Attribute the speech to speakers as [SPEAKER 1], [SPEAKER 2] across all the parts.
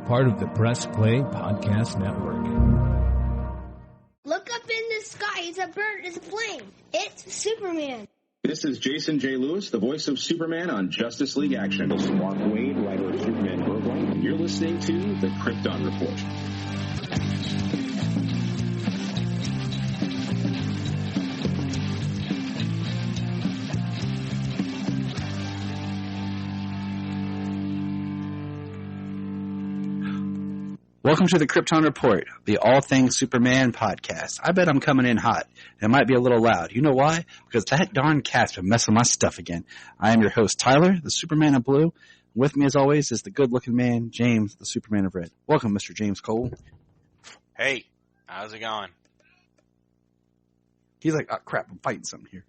[SPEAKER 1] part of the Press Play Podcast Network.
[SPEAKER 2] Look up in the sky. It's a bird. It's a plane. It's Superman.
[SPEAKER 3] This is Jason J. Lewis, the voice of Superman on Justice League Action. This is Mark Wade, writer of Superman Birthright, and you're listening to the Krypton Report.
[SPEAKER 4] Welcome to the Krypton Report, the All Things Superman podcast. I bet I'm coming in hot. It might be a little loud. You know why? Because that darn cat's been messing with my stuff again. I am your host, Tyler, the Superman of Blue. With me, as always, is the good-looking man, James, the Superman of Red. Welcome, Mr. James Cole.
[SPEAKER 5] Hey, how's it going?
[SPEAKER 4] He's like, oh, crap, I'm fighting something here.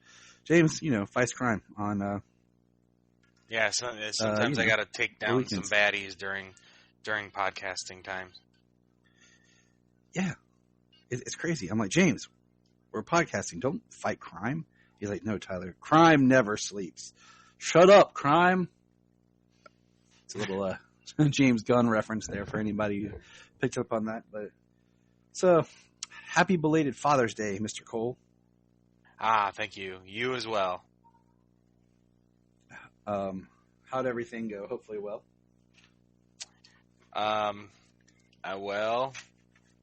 [SPEAKER 4] James, fights crime on...
[SPEAKER 5] Yeah, sometimes I got to take down some baddies during podcasting times.
[SPEAKER 4] Yeah, it's crazy. I'm like, James, we're podcasting. Don't fight crime. He's like, no, Tyler, crime never sleeps. Shut up, crime. It's a little James Gunn reference there for anybody who picked up on that. But so, happy belated Father's Day, Mr. Cole.
[SPEAKER 5] Ah, thank you. You as well.
[SPEAKER 4] How'd everything go? Hopefully well.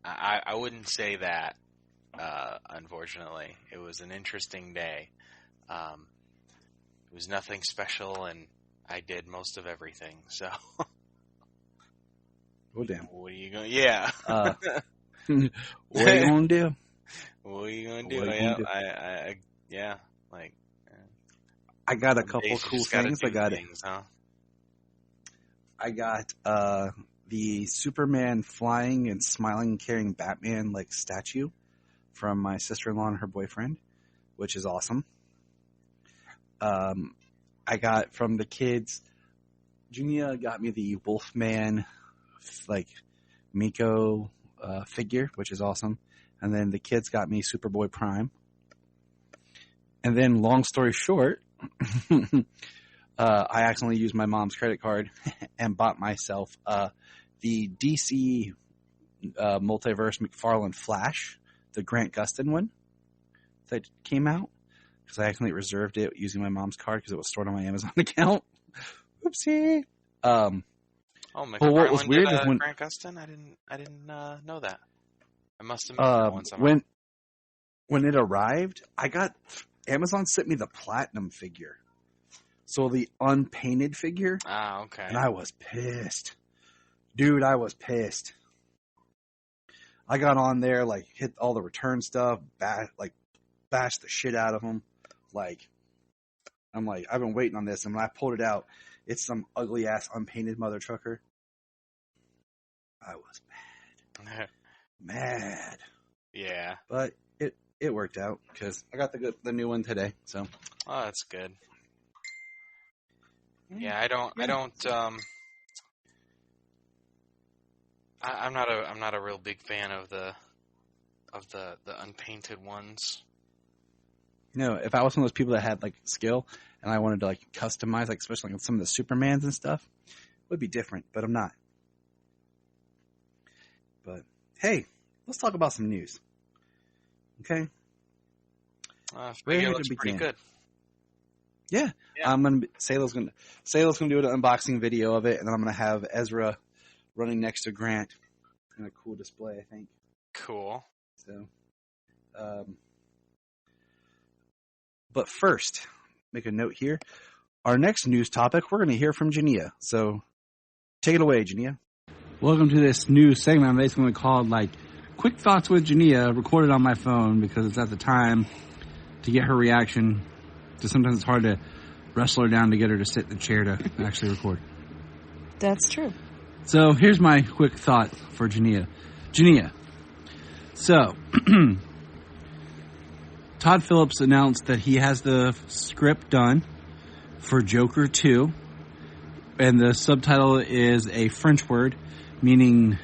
[SPEAKER 5] I wouldn't say that, unfortunately. It was an interesting day. It was nothing special, and I did most of everything, so.
[SPEAKER 4] Oh, damn.
[SPEAKER 5] What are you going to, yeah.
[SPEAKER 4] What are you going to do?
[SPEAKER 5] What are you going to do?
[SPEAKER 4] I got a couple cool things. I got the Superman flying and smiling and carrying Batman like statue from my sister-in-law and her boyfriend, which is awesome. I got from the kids, Junia got me the Wolfman like Miko figure, which is awesome. And then the kids got me Superboy Prime. And then long story short, I accidentally used my mom's credit card and bought myself the DC Multiverse McFarlane Flash, the Grant Gustin one that came out, because I accidentally reserved it using my mom's card because it was stored on my Amazon account. Oopsie.
[SPEAKER 5] McFarlane
[SPEAKER 4] what was weird
[SPEAKER 5] did,
[SPEAKER 4] is when
[SPEAKER 5] Grant Gustin? I didn't know that. I must have missed that one somewhere.
[SPEAKER 4] When it arrived, Amazon sent me the platinum figure. So the unpainted figure.
[SPEAKER 5] Ah, okay.
[SPEAKER 4] And I was pissed. Dude, I was pissed. I got on there, hit all the return stuff, bashed the shit out of them. I'm like, I've been waiting on this. And when I pulled it out, it's some ugly-ass unpainted mother trucker. I was mad. Mad.
[SPEAKER 5] Yeah.
[SPEAKER 4] But it worked out because I got the new one today. So.
[SPEAKER 5] Oh, that's good. Yeah, I'm not a real big fan of the unpainted ones.
[SPEAKER 4] If I was one of those people that had skill and I wanted to customize, especially on some of the Supermans and stuff, it would be different. But I'm not. But hey, let's talk about some news. Okay.
[SPEAKER 5] It looks pretty good.
[SPEAKER 4] Yeah. I'm gonna Sayla's gonna do an unboxing video of it, and then I'm gonna have Ezra running next to Grant in a cool display, I think.
[SPEAKER 5] Cool.
[SPEAKER 4] So, but first, make a note here. Our next news topic, we're gonna hear from Jania. So, take it away, Jania. Welcome to this news segment. I'm basically called Quick Thoughts with Jania, recorded on my phone because it's at the time to get her reaction. So sometimes it's hard to wrestle her down to get her to sit in the chair to actually record.
[SPEAKER 6] That's true.
[SPEAKER 4] So here's my quick thought for Jania. So Todd Phillips announced that he has the script done for Joker 2. And the subtitle is a French word meaning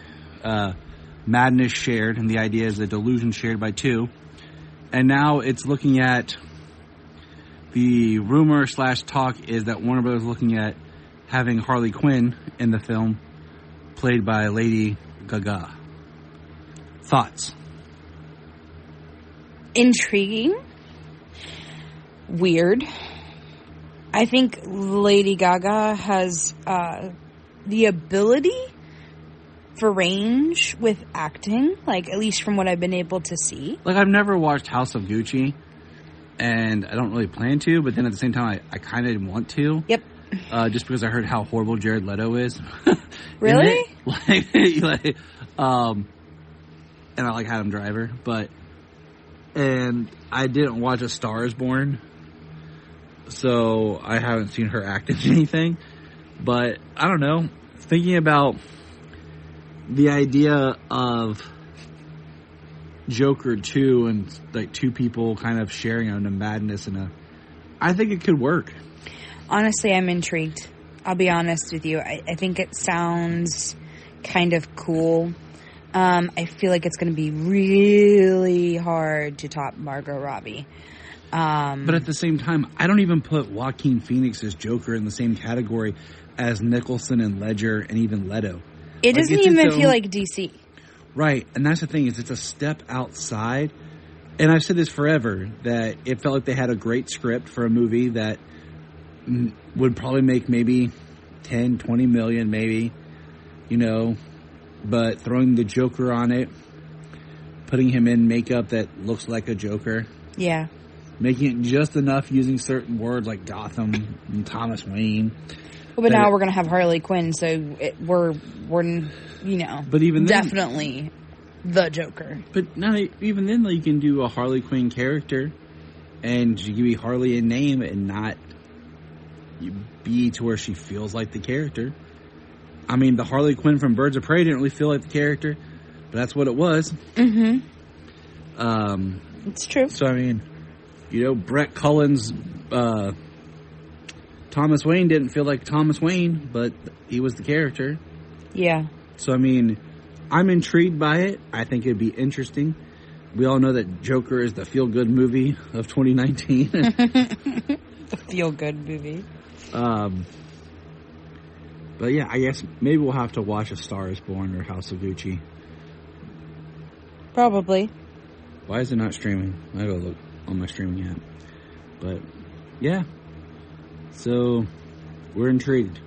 [SPEAKER 4] madness shared. And the idea is a delusion shared by two. And now it's looking at the rumor / talk is that Warner Bros. Looking at having Harley Quinn in the film played by Lady Gaga. Thoughts?
[SPEAKER 6] Intriguing. Weird. I think Lady Gaga has the ability for range with acting, like at least from what I've been able to see.
[SPEAKER 4] Like, I've never watched House of Gucci, and I don't really plan to, but then at the same time, I kind of want to.
[SPEAKER 6] Yep.
[SPEAKER 4] Just because I heard how horrible Jared Leto is.
[SPEAKER 6] Really?
[SPEAKER 4] And I like Adam Driver, and I didn't watch A Star Is Born, so I haven't seen her act in anything. But I don't know. Thinking about the idea of Joker 2 and like two people kind of sharing in a madness I think it could work.
[SPEAKER 6] Honestly, I'm intrigued. I'll be honest with you. I think it sounds kind of cool. I feel like it's going to be really hard to top Margot Robbie.
[SPEAKER 4] But at the same time, I don't even put Joaquin Phoenix's Joker in the same category as Nicholson and Ledger and even Leto.
[SPEAKER 6] It doesn't even feel like DC.
[SPEAKER 4] Right, and that's the thing, is it's a step outside. And I've said this forever, that it felt like they had a great script for a movie that would probably make maybe 10, 20 million maybe, but throwing the Joker on it, putting him in makeup that looks like a Joker.
[SPEAKER 6] Yeah.
[SPEAKER 4] Making it just enough using certain words like Gotham and Thomas Wayne.
[SPEAKER 6] Well, but now we're going to have Harley Quinn, so we're
[SPEAKER 4] but even then,
[SPEAKER 6] definitely the Joker.
[SPEAKER 4] But now, even then, you can do a Harley Quinn character and you can be Harley in name and not be to where she feels like the character. I mean, the Harley Quinn from Birds of Prey didn't really feel like the character, but that's what it was.
[SPEAKER 6] Mm-hmm. It's true.
[SPEAKER 4] So, I mean, Brett Cullen's Thomas Wayne didn't feel like Thomas Wayne, but he was the character.
[SPEAKER 6] Yeah.
[SPEAKER 4] So, I mean, I'm intrigued by it. I think it'd be interesting. We all know that Joker is the feel-good movie of 2019.
[SPEAKER 6] The feel-good movie.
[SPEAKER 4] But yeah, I guess maybe we'll have to watch A Star Is Born or House of Gucci.
[SPEAKER 6] Probably.
[SPEAKER 4] Why is it not streaming? I gotta look on my streaming app. But yeah. So we're intrigued.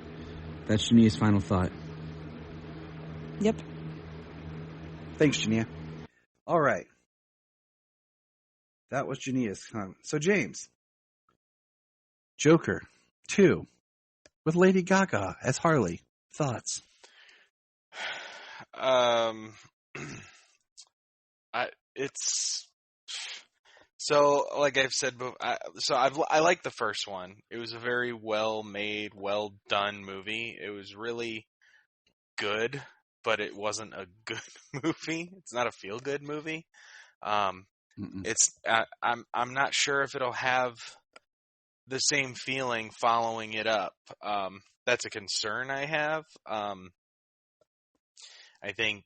[SPEAKER 4] That's Jania's final thought.
[SPEAKER 6] Yep.
[SPEAKER 4] Thanks, Jania. All right. That was Jania's comment. So James. Joker 2 with Lady Gaga as Harley. Thoughts?
[SPEAKER 5] It's so, like I've said before, I like the first one. It was a very well made, well done movie. It was really good, but it wasn't a good movie. It's not a feel good movie. I'm not sure if it'll have the same feeling following it up. That's a concern I have. I think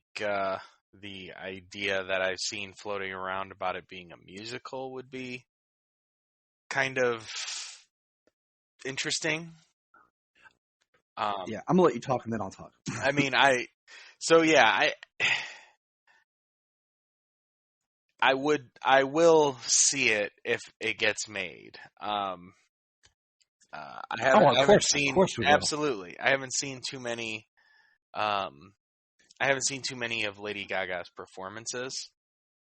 [SPEAKER 5] the idea that I've seen floating around about it being a musical would be kind of interesting.
[SPEAKER 4] Yeah, I'm gonna let you talk and then I'll talk.
[SPEAKER 5] I mean, I will see it if it gets made. I haven't seen too many. I haven't seen too many of Lady Gaga's performances.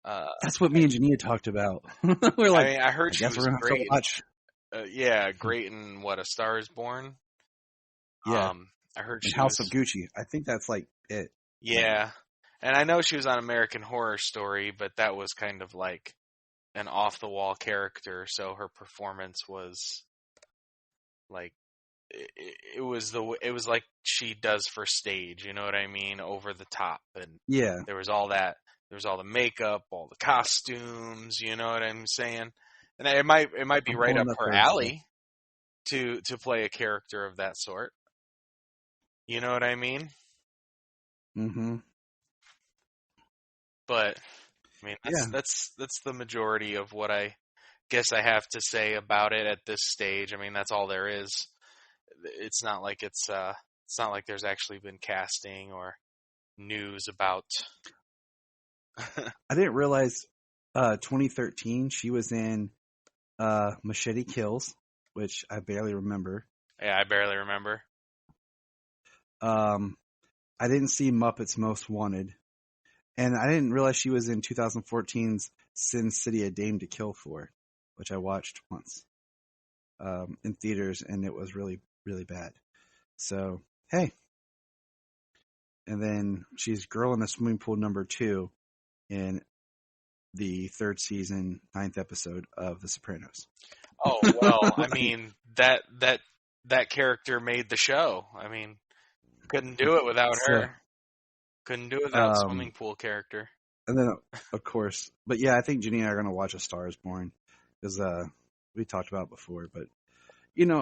[SPEAKER 4] That's what me and Jania talked about. We're like,
[SPEAKER 5] I heard she was great.
[SPEAKER 4] Great.
[SPEAKER 5] Great in what, A Star Is Born.
[SPEAKER 4] Yeah,
[SPEAKER 5] I heard
[SPEAKER 4] she House of Gucci. I think that's like it.
[SPEAKER 5] Yeah, and I know she was on American Horror Story, but that was kind of like an off-the-wall character. So her performance was like it was like she does for stage. You know what I mean? Over the top, and
[SPEAKER 4] yeah,
[SPEAKER 5] there was all that. There was all the makeup, all the costumes. You know what I'm saying? And it might be right up her alley to play a character of that sort. You know what I mean?
[SPEAKER 4] Mm-hmm.
[SPEAKER 5] But I mean, that's the majority of what I guess I have to say about it at this stage. I mean, that's all there is. It's not like it's not like there's actually been casting or news about.
[SPEAKER 4] I didn't realize 2013 she was in Machete Kills, which I barely remember.
[SPEAKER 5] Yeah, I barely remember.
[SPEAKER 4] I didn't see Muppets Most Wanted. And I didn't realize she was in 2014's Sin City: A Dame to Kill For, which I watched once in theaters, and it was really, really bad. So, hey. And then she's Girl in the Swimming Pool #2 in the 3rd season, 9th episode of The Sopranos.
[SPEAKER 5] Oh, well, I mean, that character made the show. I mean, couldn't do it without her. Couldn't do it without swimming pool character.
[SPEAKER 4] And then, of course, but yeah, I think Jenny and I are going to watch A Star Is Born because we talked about it before. But,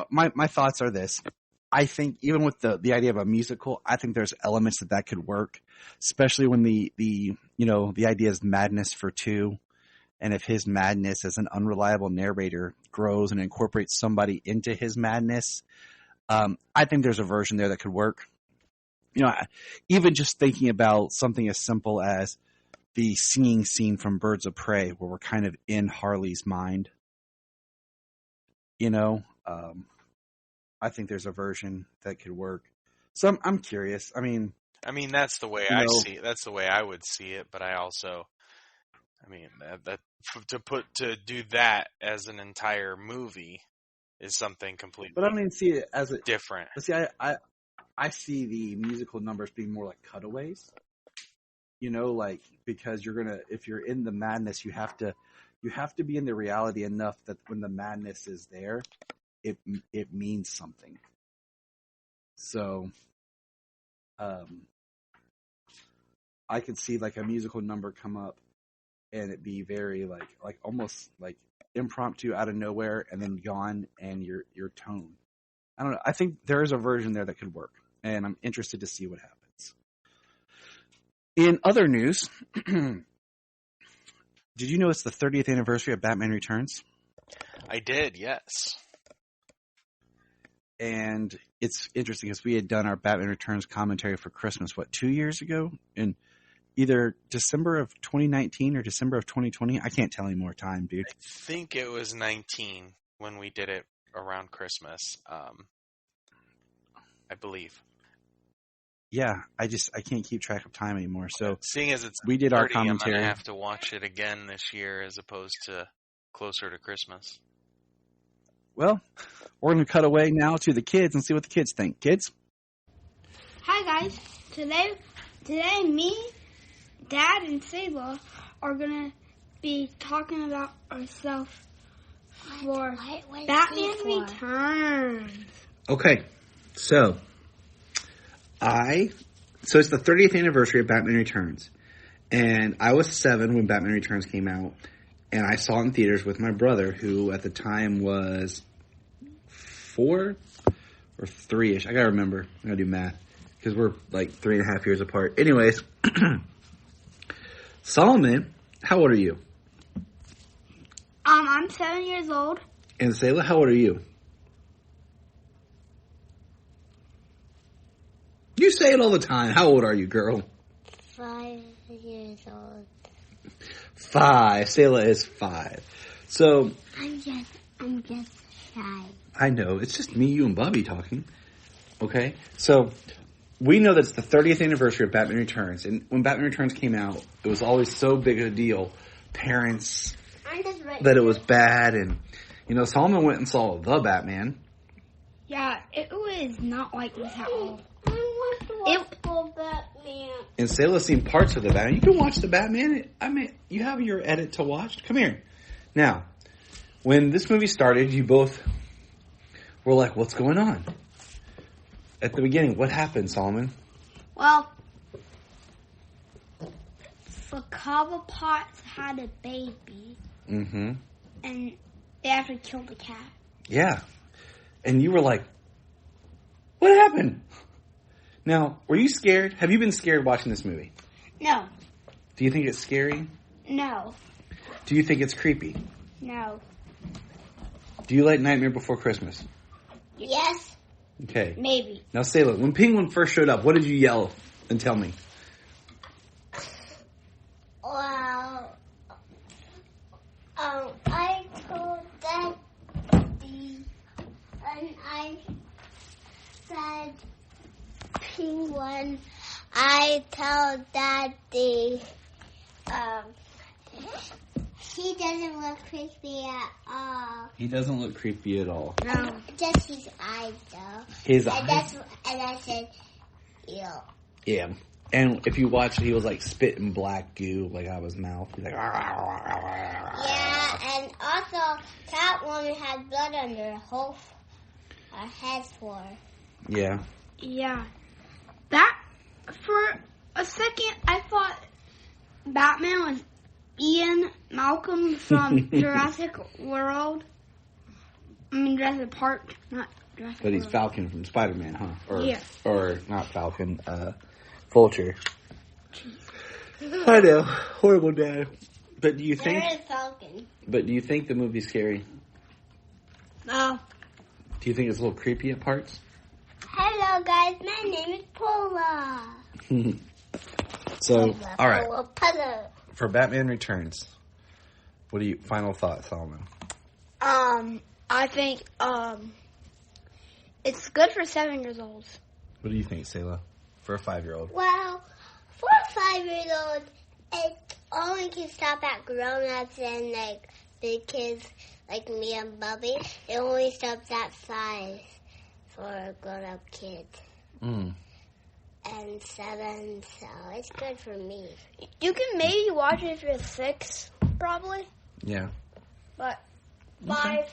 [SPEAKER 4] my thoughts are this. I think even with the idea of a musical, I think there's elements that could work, especially when the idea is madness for two. And if his madness as an unreliable narrator grows and incorporates somebody into his madness, I think there's a version there that could work. Even just thinking about something as simple as the singing scene from Birds of Prey, where we're kind of in Harley's mind. I think there's a version that could work. So I'm curious. I mean,
[SPEAKER 5] that's the way I see it. That's the way I would see it. But I also, to do that as an entire movie is something completely.
[SPEAKER 4] But I don't even see it as
[SPEAKER 5] different.
[SPEAKER 4] But see, I see the musical numbers being more like cutaways. Because if you're in the madness, you have to be in the reality enough that when the madness is there, it means something. So, I could see like a musical number come up and it be very like almost like impromptu out of nowhere and then gone and your tone. I don't know. I think there is a version there that could work, and I'm interested to see what happens. In other news, did you know it's the 30th anniversary of Batman Returns?
[SPEAKER 5] I did, yes.
[SPEAKER 4] And it's interesting because we had done our Batman Returns commentary for Christmas, 2 years ago? In either December of 2019 or December of 2020? I can't tell anymore time, dude.
[SPEAKER 5] I think it was 19 when we did it around Christmas, I believe.
[SPEAKER 4] Yeah, I can't keep track of time anymore. So
[SPEAKER 5] seeing as
[SPEAKER 4] we did
[SPEAKER 5] 30,
[SPEAKER 4] our commentary.
[SPEAKER 5] I'm going to have to watch it again this year as opposed to closer to Christmas.
[SPEAKER 4] Well, we're going to cut away now to the kids and see what the kids think. Kids?
[SPEAKER 2] Hi, guys. Today, me, Dad, and Sayla are going to be talking about ourselves for Batman Returns.
[SPEAKER 4] Okay, so it's the 30th anniversary of Batman Returns, and I was 7 when Batman Returns came out, and I saw it in theaters with my brother, who at the time was 4 or 3-ish. I gotta remember. I gotta do math because we're like 3.5 years apart. Anyways, Solomon, how old are you?
[SPEAKER 2] I'm 7 years old.
[SPEAKER 4] And Sayla, how old are you? You say it all the time. How old are you, girl?
[SPEAKER 2] 5 years old.
[SPEAKER 4] 5. Sayla is 5. So
[SPEAKER 2] I'm just shy.
[SPEAKER 4] I know. It's just me, you, and Bubby talking. Okay? So we know that it's the 30th anniversary of Batman Returns. And when Batman Returns came out, it was always so big a deal. Parents, that it was bad. And, Solomon went and saw The Batman.
[SPEAKER 2] Yeah, it was not like this at all. I want to watch The Batman.
[SPEAKER 4] And Sayla's seen parts of The Batman. You can watch The Batman. You have your edit to watch. Come here. Now, when this movie started, you both were like, what's going on? At the beginning, what happened, Solomon?
[SPEAKER 2] Well, the Potts had a baby.
[SPEAKER 4] Mm-hmm.
[SPEAKER 2] And they actually killed the cat.
[SPEAKER 4] Yeah. And you were like, what happened? Now, were you scared? Have you been scared watching this movie?
[SPEAKER 2] No.
[SPEAKER 4] Do you think it's scary?
[SPEAKER 2] No.
[SPEAKER 4] Do you think it's creepy?
[SPEAKER 2] No.
[SPEAKER 4] Do you like Nightmare Before Christmas?
[SPEAKER 2] Yes.
[SPEAKER 4] Okay.
[SPEAKER 2] Maybe.
[SPEAKER 4] Now, Sayla, when Penguin first showed up, what did you yell and tell me?
[SPEAKER 2] I tell Daddy, he doesn't look creepy at all.
[SPEAKER 4] He doesn't look creepy at all.
[SPEAKER 2] No. Just his eyes, though.
[SPEAKER 4] His eyes?
[SPEAKER 2] And I said, ew.
[SPEAKER 4] Yeah. And if you watch it, he was like spitting black goo like out of his mouth. He's like,
[SPEAKER 2] yeah, and also Catwoman had blood under her whole head floor.
[SPEAKER 4] Yeah.
[SPEAKER 2] Yeah. That, for a second, I thought Batman was Ian Malcolm from Jurassic World. I mean, Jurassic Park, not Jurassic
[SPEAKER 4] But he's
[SPEAKER 2] World.
[SPEAKER 4] Falcon from Spider-Man, huh?
[SPEAKER 2] Yeah.
[SPEAKER 4] Or not Falcon, Vulture. I know. Horrible dad. But do you think...
[SPEAKER 2] There is Falcon.
[SPEAKER 4] But do you think the movie's scary?
[SPEAKER 2] No.
[SPEAKER 4] Do you think it's a little creepy at parts?
[SPEAKER 2] Hello, guys. My name is Paula.
[SPEAKER 4] So, all right.
[SPEAKER 2] Paula.
[SPEAKER 4] For Batman Returns, what do you... Final thoughts, Solomon?
[SPEAKER 2] I think, it's good for 7-year-olds.
[SPEAKER 4] What do you think, Selah? For a 5-year-old?
[SPEAKER 2] Well, for a 5-year-old, it only can stop at grown-ups and, like, big kids like me and Bubby. It only stops that size for a grown-up kid.
[SPEAKER 4] Mm.
[SPEAKER 2] And 7, so it's good for me. You can maybe watch it if you're 6, probably.
[SPEAKER 4] Yeah.
[SPEAKER 2] But 5...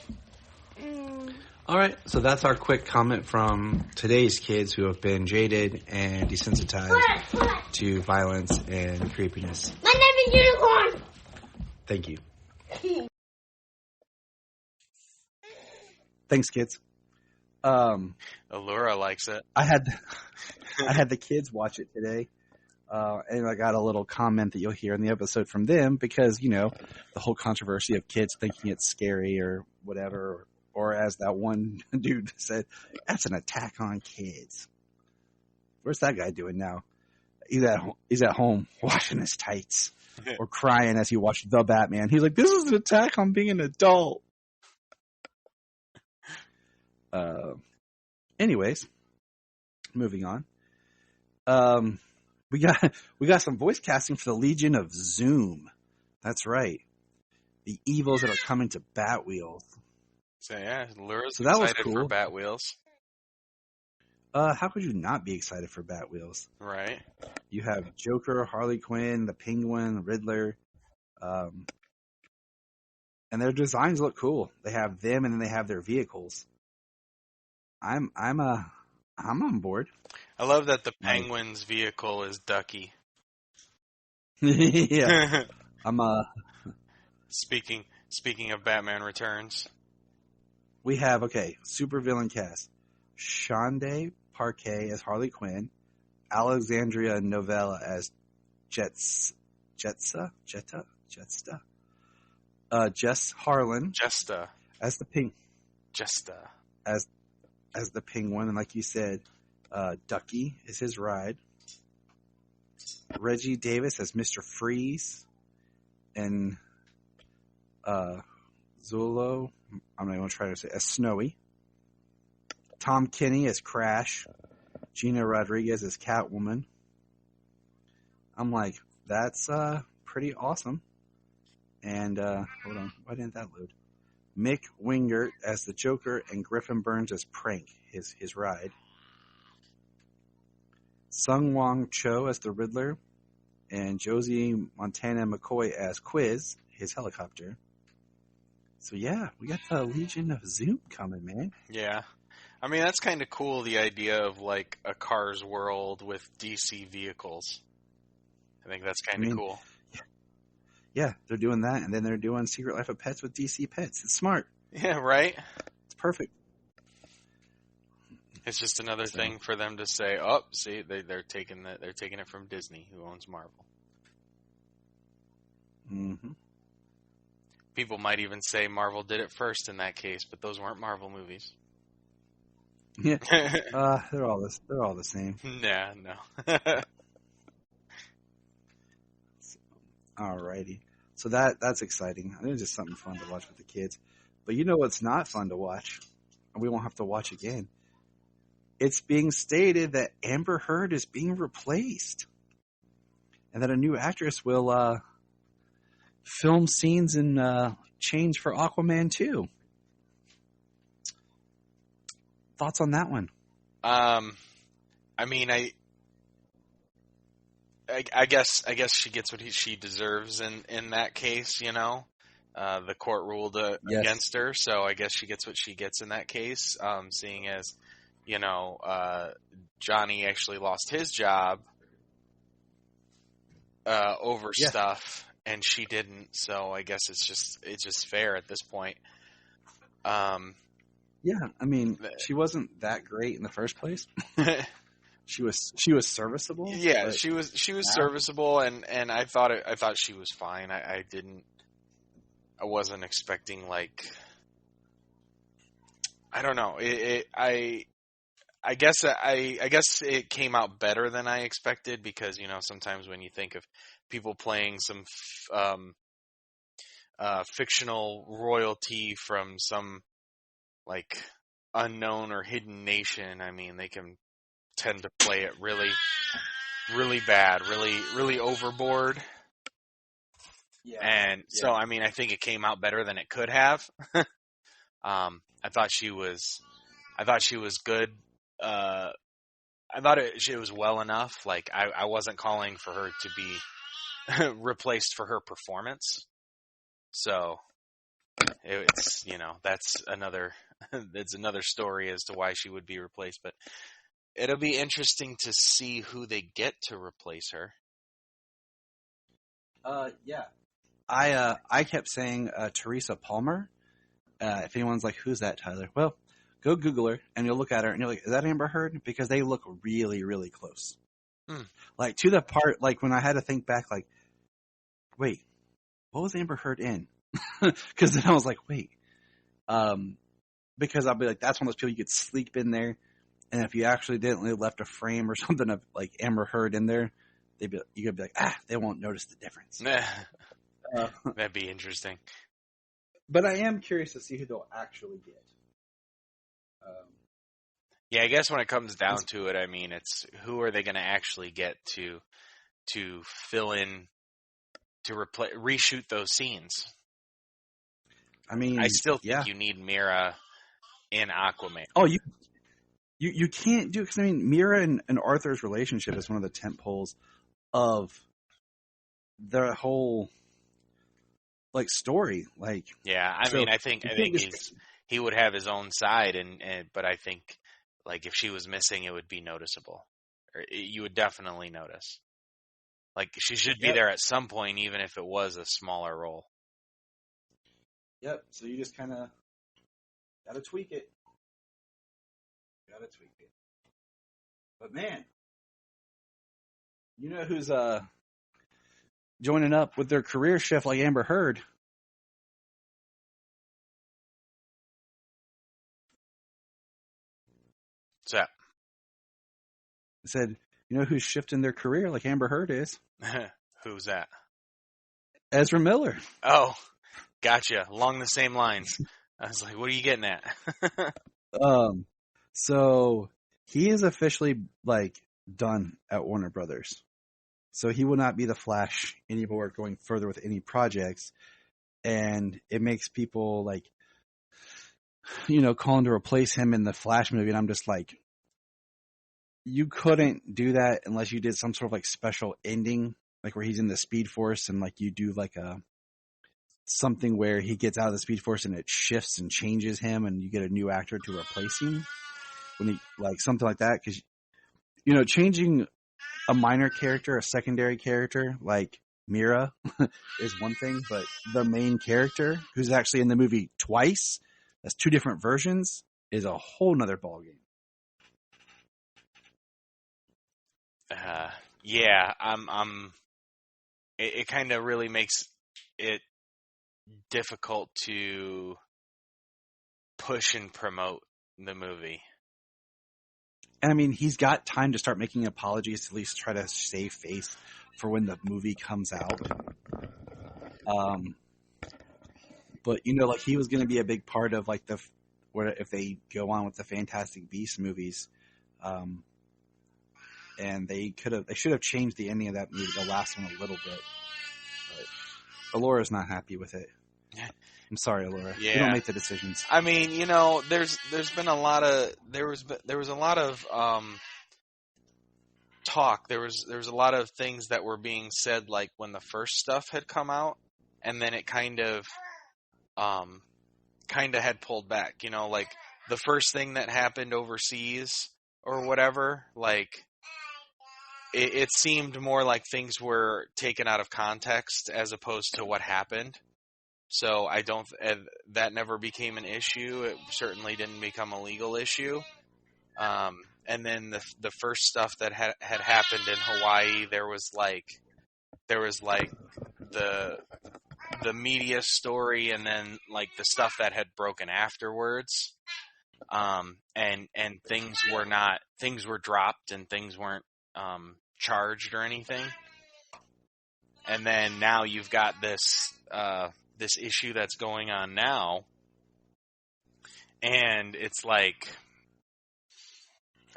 [SPEAKER 4] All right, so that's our quick comment from today's kids who have been jaded and desensitized to violence and creepiness.
[SPEAKER 2] My name is Unicorn!
[SPEAKER 4] Thank you. Thanks, kids.
[SPEAKER 5] Allura likes it.
[SPEAKER 4] I had the kids watch it today, and I got a little comment that you'll hear in the episode from them because, you know, the whole controversy of kids thinking it's scary or whatever, or as that one dude said, that's an attack on kids. Where's that guy doing now? He's at home washing his tights or crying as he watched The Batman. He's like, this is an attack on being an adult. Anyways, moving on. We got some voice casting for the Legion of Zoom. That's right. The evils that are coming to Batwheels.
[SPEAKER 5] So yeah, Allura's
[SPEAKER 4] So that was
[SPEAKER 5] excited
[SPEAKER 4] cool.
[SPEAKER 5] for Batwheels.
[SPEAKER 4] How could you not be excited for Batwheels?
[SPEAKER 5] Right.
[SPEAKER 4] You have Joker, Harley Quinn, the Penguin, Riddler, and their designs look cool. They have them, and then they have their vehicles. I'm on board.
[SPEAKER 5] I love that the Penguin's vehicle is Ducky.
[SPEAKER 4] Yeah,
[SPEAKER 5] Speaking of Batman Returns.
[SPEAKER 4] We have super villain cast: Shonda Parquet as Harley Quinn, Alexandria Novella as Jess Harlan
[SPEAKER 5] Jesta.
[SPEAKER 4] as the Penguin, and like you said, Ducky is his ride. Reggie Davis as Mr. Freeze, and Zulo, I'm not going to try to say, as Snowy. Tom Kenny as Crash. Gina Rodriguez as Catwoman. I'm like, that's pretty awesome. And hold on, why didn't that load? Mick Wingert as the Joker and Griffin Burns as Prank, his ride. Sung Wong Cho as the Riddler, and Josie Montana McCoy as Quiz, his helicopter. So yeah, we got the Legion of Zoom coming, man.
[SPEAKER 5] Yeah. I mean, that's kind of cool, the idea of like a Cars world with DC vehicles. I think that's kind of cool.
[SPEAKER 4] Yeah, they're doing that, and then they're doing Secret Life of Pets with DC Pets. It's smart.
[SPEAKER 5] Yeah, right?
[SPEAKER 4] It's perfect.
[SPEAKER 5] It's just another thing for them to say, oh, see, they're taking it from Disney, who owns Marvel.
[SPEAKER 4] Mm-hmm.
[SPEAKER 5] People might even say Marvel did it first in that case, but those weren't Marvel movies.
[SPEAKER 4] Yeah, they're all the same.
[SPEAKER 5] Nah, no.
[SPEAKER 4] Alrighty, so that's exciting. I think it's just something fun to watch with the kids. But you know what's not fun to watch, and we won't have to watch again. it's being stated that Amber Heard is being replaced, and that a new actress will film scenes and change for Aquaman 2. Thoughts on that one?
[SPEAKER 5] I mean, I guess she gets what she deserves in that case. You know, the court ruled against her, so I guess she gets what she gets in that case. Seeing as, you know, Johnny actually lost his job over stuff, and she didn't. So I guess it's just fair at this point.
[SPEAKER 4] Yeah, I mean, she wasn't that great in the first place. She was serviceable.
[SPEAKER 5] Yeah, she was serviceable, and I thought she was fine. I wasn't expecting, like, I don't know. I guess it came out better than I expected, because, you know, sometimes when you think of people playing some fictional royalty from some, like, unknown or hidden nation, I mean, they can tend to play it really, really bad, really overboard. Yeah. And so, I mean, I think it came out better than it could have. I thought she was good. I thought it was well enough. Like, I wasn't calling for her to be replaced for her performance. So it's, you know, that's another story as to why she would be replaced. But it'll be interesting to see who they get to replace her.
[SPEAKER 4] Yeah. I kept saying Teresa Palmer. If anyone's like, who's that, Tyler? Well, go Google her, and you'll look at her, and you're like, is that Amber Heard? Because they look really, really close. Like, to the part, like, when I had to think back, like, wait, what was Amber Heard in? Because then I was like, wait. Because I'll be like, that's one of those people you could sleep in there, and if you accidentally left a frame or something of, like, Amber Heard in there, you could be like, they won't notice the difference.
[SPEAKER 5] That'd be interesting.
[SPEAKER 4] But I am curious to see who they'll actually get.
[SPEAKER 5] Yeah, I guess when it comes down to it, I mean, it's who are they going to actually get to fill in, to reshoot those scenes?
[SPEAKER 4] I mean,
[SPEAKER 5] I still think you need Mira in Aquaman.
[SPEAKER 4] Oh, you can't do, because I mean, Mira and Arthur's relationship is one of the tent poles of the whole, like, story. Like,
[SPEAKER 5] yeah, I mean, I think he would have his own side, but I think, like, if she was missing, it would be noticeable. Or you would definitely notice. Like, she should be there at some point, even if it was a smaller role.
[SPEAKER 4] Yep. So you just kind of gotta tweak it. But man, you know who's joining up with their career shift like Amber Heard?
[SPEAKER 5] What's that?
[SPEAKER 4] I said, you know who's shifting their career like Amber Heard is?
[SPEAKER 5] Who's that?
[SPEAKER 4] Ezra Miller.
[SPEAKER 5] Oh, gotcha. Along the same lines. I was like, what are you getting at?
[SPEAKER 4] So he is officially, like, done at Warner Brothers. So he will not be the Flash anymore going further with any projects. And it makes people, like, you know, calling to replace him in the Flash movie. And I'm just like, you couldn't do that unless you did some sort of, like, special ending, like where he's in the Speed Force and, like, you do like something where he gets out of the Speed Force and it shifts and changes him and you get a new actor to replace him. When he, like, something like that. Because, you know, changing a minor character, a secondary character like Mira is one thing, but the main character, who's actually in the movie twice, that's two different versions, is a whole nother ballgame.
[SPEAKER 5] Yeah, it kind of really makes it difficult to push and promote the movie.
[SPEAKER 4] And I mean, he's got time to start making apologies, to at least try to save face for when the movie comes out. But, you know, like, he was going to be a big part of, like, if they go on with the Fantastic Beasts movies, And they should have changed the ending of that movie, the last one, a little bit. But Alora's not happy with it. I'm sorry, Alora.
[SPEAKER 5] Yeah.
[SPEAKER 4] You don't make the decisions.
[SPEAKER 5] I mean, there's been a lot of there was a lot of talk. There was a lot of things that were being said, like when the first stuff had come out, and then it kind of had pulled back. Like the first thing that happened overseas or whatever, like. It seemed more like things were taken out of context as opposed to what happened. So that never became an issue. It certainly didn't become a legal issue. And then the first stuff that had happened in Hawaii, there was like the media story, and then like the stuff that had broken afterwards. And things were dropped, and things weren't charged or anything. And then now you've got this issue that's going on now, and it's like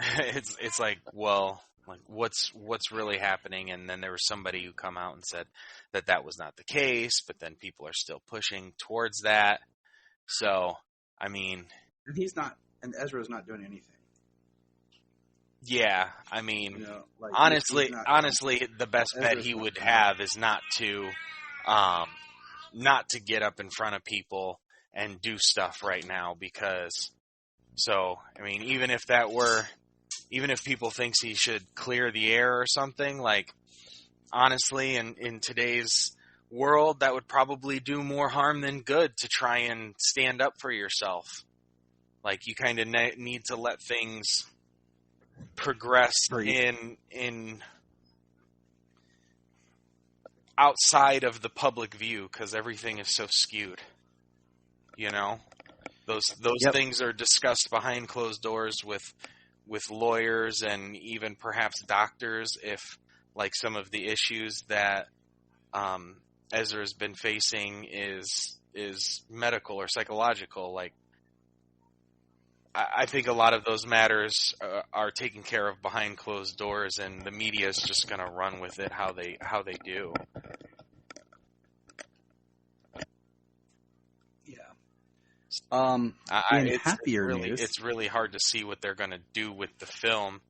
[SPEAKER 5] it's like, well, like what's really happening? And then there was somebody who come out and said that was not the case, but then people are still pushing towards that. So I mean,
[SPEAKER 4] and Ezra's not doing anything.
[SPEAKER 5] Yeah, I mean,
[SPEAKER 4] like
[SPEAKER 5] honestly, the best bet he would have is not to get up in front of people and do stuff right now, because, so, I mean, even if people thinks he should clear the air or something, like, honestly, in today's world, that would probably do more harm than good to try and stand up for yourself. Like, you kind of need to let things progress in outside of the public view, because everything is so skewed. Those
[SPEAKER 4] Yep.
[SPEAKER 5] things are discussed behind closed doors with lawyers and even perhaps doctors, if like some of the issues that Ezra's been facing is medical or psychological. Like, I think a lot of those matters are taken care of behind closed doors, and the media is just going to run with it how they do.
[SPEAKER 4] Yeah. In happier news,
[SPEAKER 5] it's really hard to see what they're going to do with the film,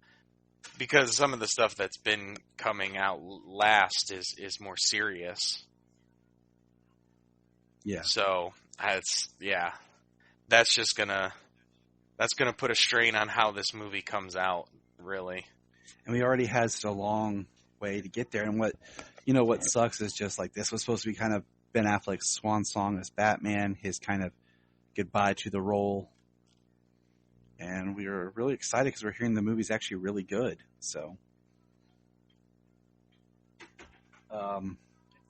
[SPEAKER 5] because some of the stuff that's been coming out last is more serious.
[SPEAKER 4] Yeah.
[SPEAKER 5] So that's just gonna put a strain on how this movie comes out, really.
[SPEAKER 4] And we already had such a long way to get there. And what sucks is just like, this was supposed to be kind of Ben Affleck's swan song as Batman, his kind of goodbye to the role. And we were really excited because we're hearing the movie's actually really good. So,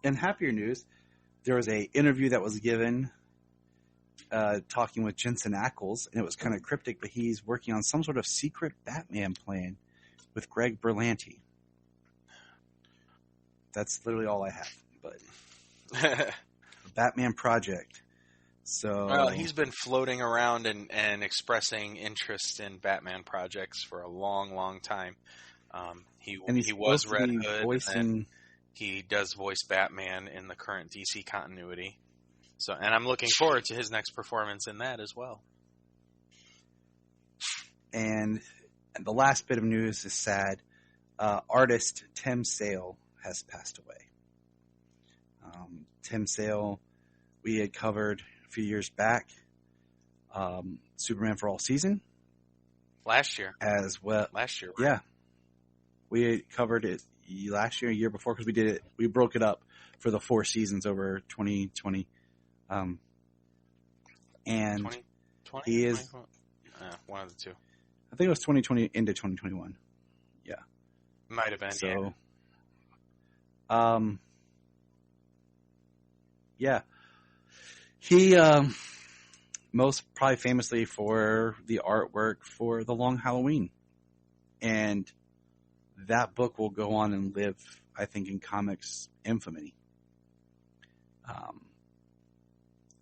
[SPEAKER 4] in happier news, there was a interview that was given talking with Jensen Ackles, and it was kind of cryptic, but he's working on some sort of secret Batman plan with Greg Berlanti. That's literally all I have, but Batman project. So,
[SPEAKER 5] well, he's been floating around and expressing interest in Batman projects for a long, long time. He was Red Hood, and he does voice Batman in the current DC continuity. So, and I'm looking forward to his next performance in that as well.
[SPEAKER 4] And the last bit of news is sad. Artist Tim Sale has passed away. Tim Sale, we had covered a few years back, Superman for All Season.
[SPEAKER 5] Last year.
[SPEAKER 4] As well.
[SPEAKER 5] Last year. Right?
[SPEAKER 4] Yeah. We had covered it last year, a year before, because we broke it up for the 4 seasons over 2020. And
[SPEAKER 5] 2020,
[SPEAKER 4] he is
[SPEAKER 5] one of the two.
[SPEAKER 4] I think it was 2020 into 2021. Yeah.
[SPEAKER 5] Might have been.
[SPEAKER 4] So,
[SPEAKER 5] yeah.
[SPEAKER 4] He most probably famously for the artwork for The Long Halloween. And that book will go on and live, I think, in comics infamy.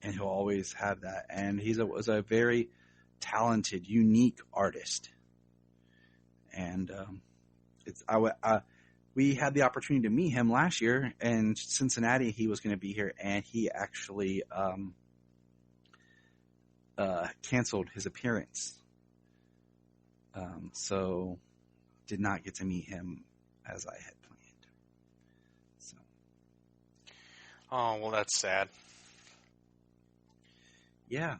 [SPEAKER 4] And he'll always have that. And he was a very talented, unique artist. and we had the opportunity to meet him last year in Cincinnati. He was going to be here, and he actually canceled his appearance. So did not get to meet him as I had planned. So.
[SPEAKER 5] Oh, well, that's sad.
[SPEAKER 4] Yeah,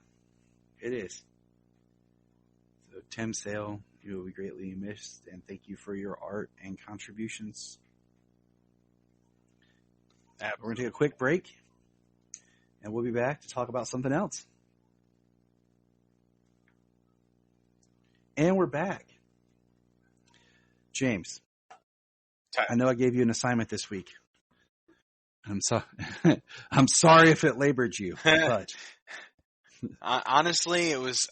[SPEAKER 4] it is. So Tim Sale, you will be greatly missed, and thank you for your art and contributions. We're going to take a quick break, and we'll be back to talk about something else. And we're back. James, I know I gave you an assignment this week. I'm sorry if it labored you, but
[SPEAKER 5] honestly, it was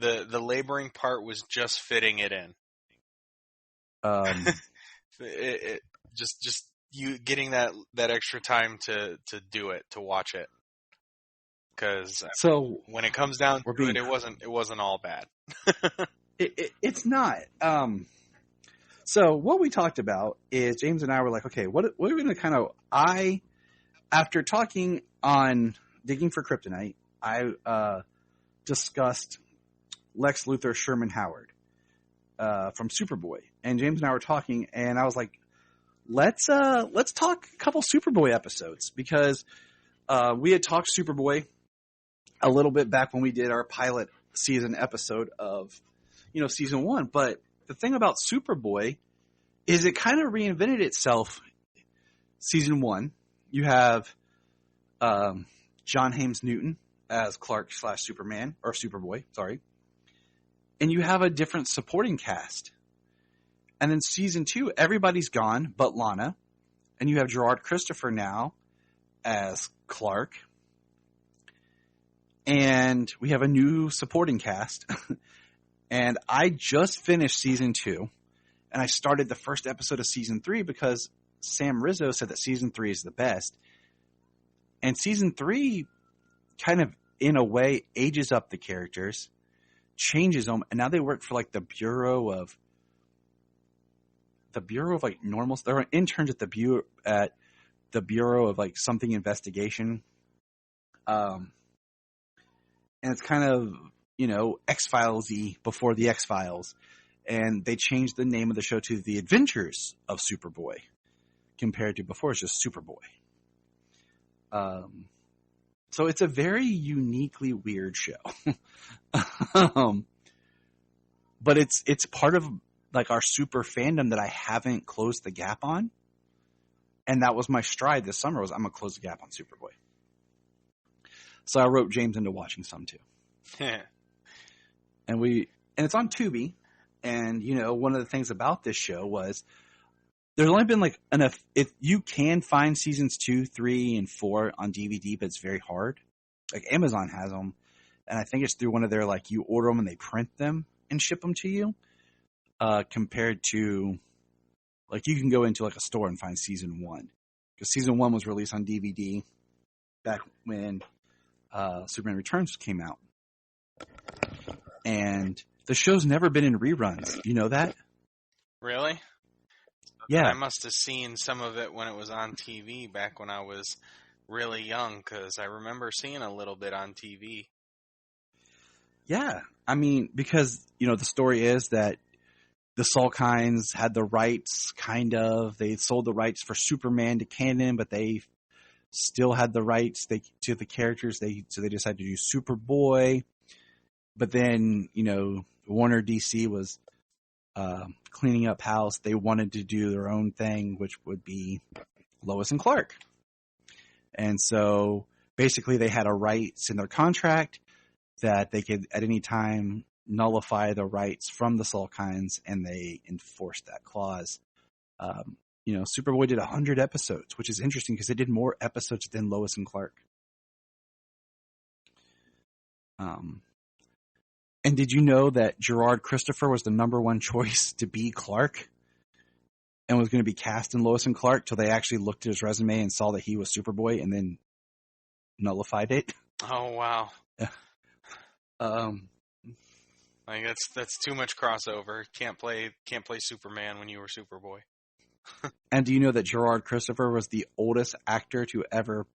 [SPEAKER 5] the laboring part was just fitting it in. Just you getting that extra time to do it, to watch it. Because when it comes down to it, it wasn't all bad.
[SPEAKER 4] It's not. So what we talked about is James and I were like, okay, what are we going to kind of? After talking on Digging for Kryptonite, I discussed Lex Luthor Sherman Howard from Superboy, and James and I were talking, and I was like, let's talk a couple Superboy episodes, because we had talked Superboy a little bit back when we did our pilot season episode of, season 1. But the thing about Superboy is it kind of reinvented itself. Season 1, you have John James Newton as Clark / Superman, or Superboy, sorry. And you have a different supporting cast. And then season 2, everybody's gone but Lana. And you have Gerard Christopher now as Clark. And we have a new supporting cast. And I just finished season 2. And I started the first episode of season 3 because Sam Rizzo said that season 3 is the best. And season 3 kind of, in a way, ages up the characters, changes them. And now they work for like the Bureau of like normals. They're interns at the Bureau of like something investigation. And it's kind of, X-Files-y before the X-Files. And they changed the name of the show to The Adventures of Superboy, compared to before it's just Superboy. So it's a very uniquely weird show. But it's part of like our super fandom that I haven't closed the gap on. And that was my stride this summer, was I'm going to close the gap on Superboy. So I wrote James into watching some too. And it's on Tubi. And, one of the things about this show was there's only been like enough. If you can find seasons 2, 3, and 4 on DVD, but it's very hard. Like Amazon has them. And I think it's through one of their, like, you order them and they print them and ship them to you. Compared to, like, you can go into like a store and find season 1. Because season 1 was released on DVD back when Superman Returns came out. And the show's never been in reruns. You know that?
[SPEAKER 5] Really?
[SPEAKER 4] Yeah.
[SPEAKER 5] I must have seen some of it when it was on TV back when I was really young, because I remember seeing a little bit on TV.
[SPEAKER 4] Yeah. I mean, because, the story is that the Salkinds had the rights, kind of. They sold the rights for Superman to canon, but they still had the rights to the characters. So they decided to do Superboy. But then, Warner DC was cleaning up house. They wanted to do their own thing, which would be Lois and Clark. And so basically they had a rights in their contract that they could at any time nullify the rights from the Salkinds, and they enforced that clause. Superboy did 100 episodes, which is interesting because they did more episodes than Lois and Clark. And did you know that Gerard Christopher was the number 1 choice to be Clark and was going to be cast in Lois and Clark till they actually looked at his resume and saw that he was Superboy and then nullified it?
[SPEAKER 5] Oh, wow. Like that's too much crossover. Can't play Superman when you were Superboy.
[SPEAKER 4] And do you know that Gerard Christopher was the oldest actor to ever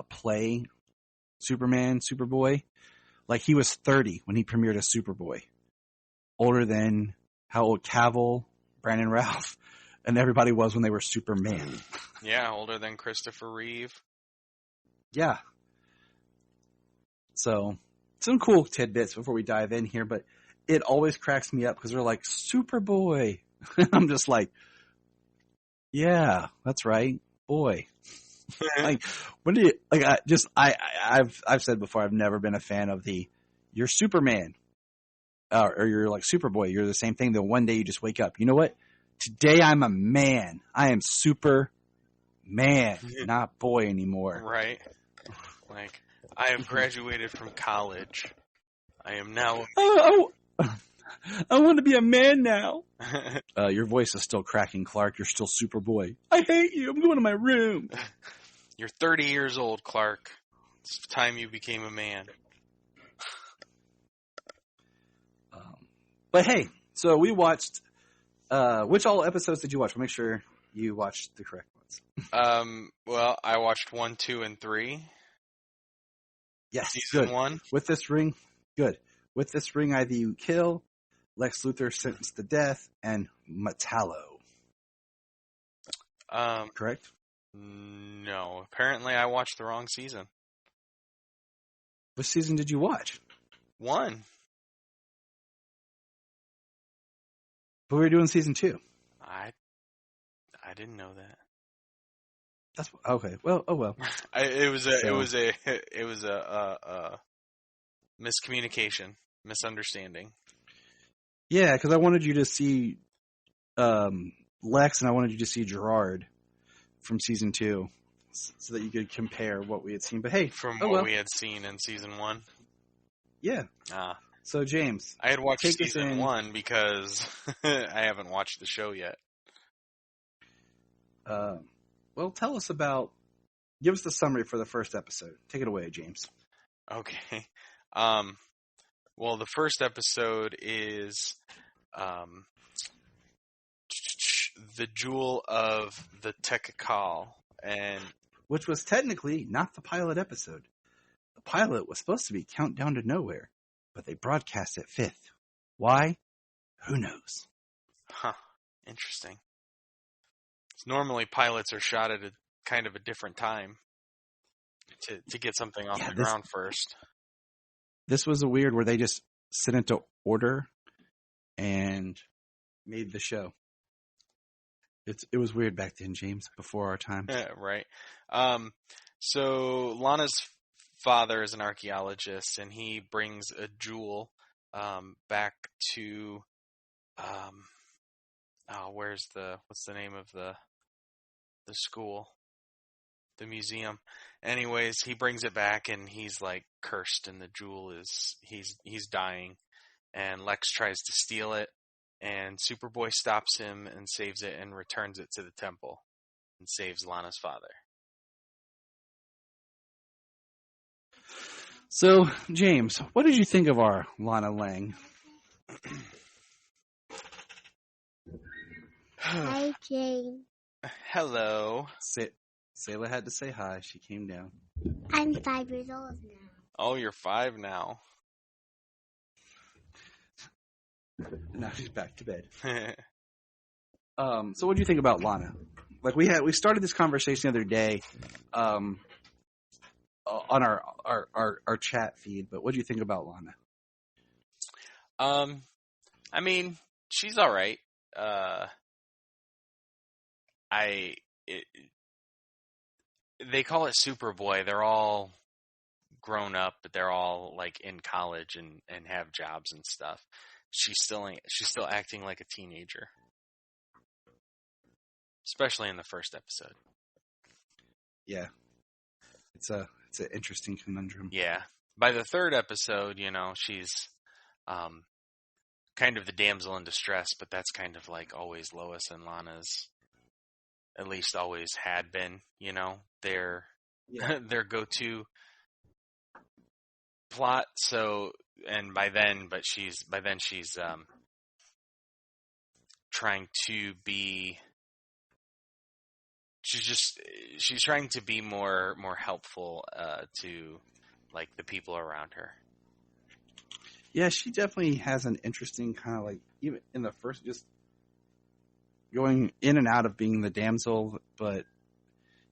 [SPEAKER 4] play Superman, Superboy? Like, he was 30 when he premiered as Superboy. Older than how old Cavill, Brandon Routh, and everybody was when they were Superman.
[SPEAKER 5] Yeah, older than Christopher Reeve.
[SPEAKER 4] Yeah. So, some cool tidbits before we dive in here, but it always cracks me up because they're like, Superboy. I'm just like, yeah, that's right, boy. Like, when do you, like, I've said before, I've never been a fan of you're Superman, or you're like Superboy. You're the same thing. Then one day you just wake up. You know what? Today I'm a man. I am Superman, not boy anymore.
[SPEAKER 5] Right. Like, I have graduated from college. I am now.
[SPEAKER 4] I want to be a man now. Your voice is still cracking, Clark. You're still Superboy. I hate you. I'm going to my room.
[SPEAKER 5] You're 30 years old, Clark. It's time you became a man.
[SPEAKER 4] But hey, so we watched. Which all episodes did you watch? We'll make sure you watched the correct ones.
[SPEAKER 5] Well, I watched 1, 2, and 3.
[SPEAKER 4] Yes,
[SPEAKER 5] Season
[SPEAKER 4] good.
[SPEAKER 5] 1.
[SPEAKER 4] With this ring, good. With this ring, either you kill, Lex Luthor sentenced to death, and Metallo. Correct?
[SPEAKER 5] No. Apparently I watched the wrong season.
[SPEAKER 4] Which season did you watch?
[SPEAKER 5] 1.
[SPEAKER 4] But we were doing season 2.
[SPEAKER 5] I didn't know that.
[SPEAKER 4] That's okay. Well, oh well.
[SPEAKER 5] It was a miscommunication, misunderstanding.
[SPEAKER 4] Yeah, because I wanted you to see Lex, and I wanted you to see Gerard from season 2, so that you could compare what we had seen. But hey,
[SPEAKER 5] From what we had seen in season 1.
[SPEAKER 4] Yeah. So James,
[SPEAKER 5] I had watched
[SPEAKER 4] take us
[SPEAKER 5] season
[SPEAKER 4] in.
[SPEAKER 5] 1 because I haven't watched the show yet.
[SPEAKER 4] Well, tell us about. Give us the summary for the first episode. Take it away, James.
[SPEAKER 5] Okay. Well, the first episode is the Jewel of the Tekakal, and
[SPEAKER 4] Which was technically not the pilot episode. The pilot was supposed to be Countdown to Nowhere, but they broadcast it 5th. Why? Who knows?
[SPEAKER 5] Interesting. Normally pilots are shot at a kind of a different time to get something off the ground first.
[SPEAKER 4] This was a weird where they just sent it to order and made the show. It was weird back then, James, before our time.
[SPEAKER 5] Right. So Lana's father is an archaeologist, and he brings a jewel back to what's the name of the school, the museum. Anyways, he brings it back, and he's like cursed, and the jewel is he's dying, and Lex tries to steal it, and Superboy stops him and saves it and returns it to the temple and saves Lana's father.
[SPEAKER 4] So, James, what did you think of our Lana Lang?
[SPEAKER 2] Hi, Jane.
[SPEAKER 5] Hello.
[SPEAKER 4] Sayla had to say hi. She came down.
[SPEAKER 2] I'm 5 years old now.
[SPEAKER 5] Oh, you're 5 now.
[SPEAKER 4] Now she's back to bed. So what do you think about Lana? Like we started this conversation the other day on our chat feed, but what do you think about Lana?
[SPEAKER 5] I mean, she's all right. They call it Superboy. They're all grown up, but they're all like in college and have jobs and stuff. She's still acting like a teenager, especially in the first episode.
[SPEAKER 4] Yeah, it's an interesting conundrum.
[SPEAKER 5] Yeah, by the third episode, she's kind of the damsel in distress, but that's kind of like always Lois and Lana's, at least always had been. Their go-to plot. So she's trying to be. She's trying to be more helpful to like the people around her.
[SPEAKER 4] Yeah, she definitely has an interesting kind of like, even in the first, just going in and out of being the damsel, but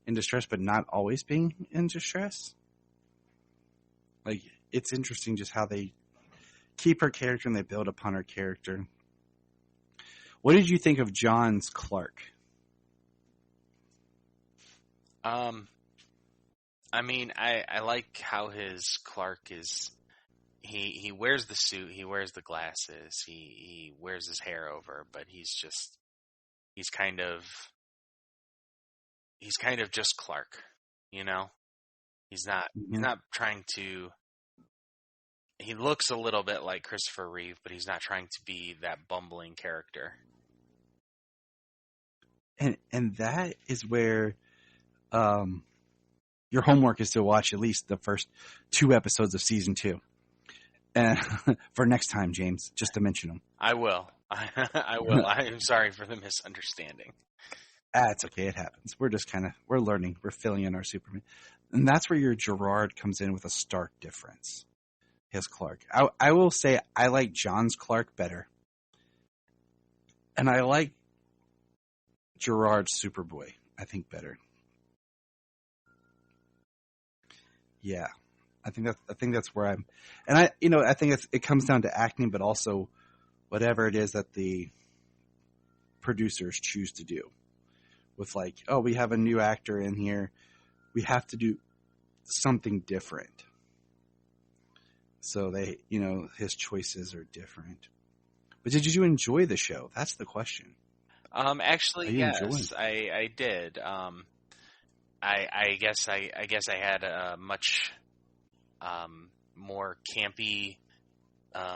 [SPEAKER 4] in distress, but not always being in distress. Like, it's interesting just how they keep her character and they build upon her character. What did you think of John's Clark?
[SPEAKER 5] I mean, I like how his Clark is. He wears the suit, he wears the glasses, he wears his hair over, but he's kind of just Clark, you know? He's not trying to. He looks a little bit like Christopher Reeve, but he's not trying to be that bumbling character.
[SPEAKER 4] And that is where your homework is to watch at least the first 2 episodes of season 2. And for next time, James, just to mention them.
[SPEAKER 5] I will. I will. I'm sorry for the misunderstanding.
[SPEAKER 4] It's okay. It happens. We're just we're learning. We're filling in our Superman. And that's where your Gerard comes in with a stark difference. His Clark. I will say I like John's Clark better. And I like Gerard's Superboy, I think, better. Yeah. I think that's where I'm, and I think it comes down to acting, but also whatever it is that the producers choose to do with, like, oh, we have a new actor in here, we have to do something different. So they, his choices are different. But did you enjoy the show? That's the question.
[SPEAKER 5] Actually, yes, I did. I guess I had a much more campy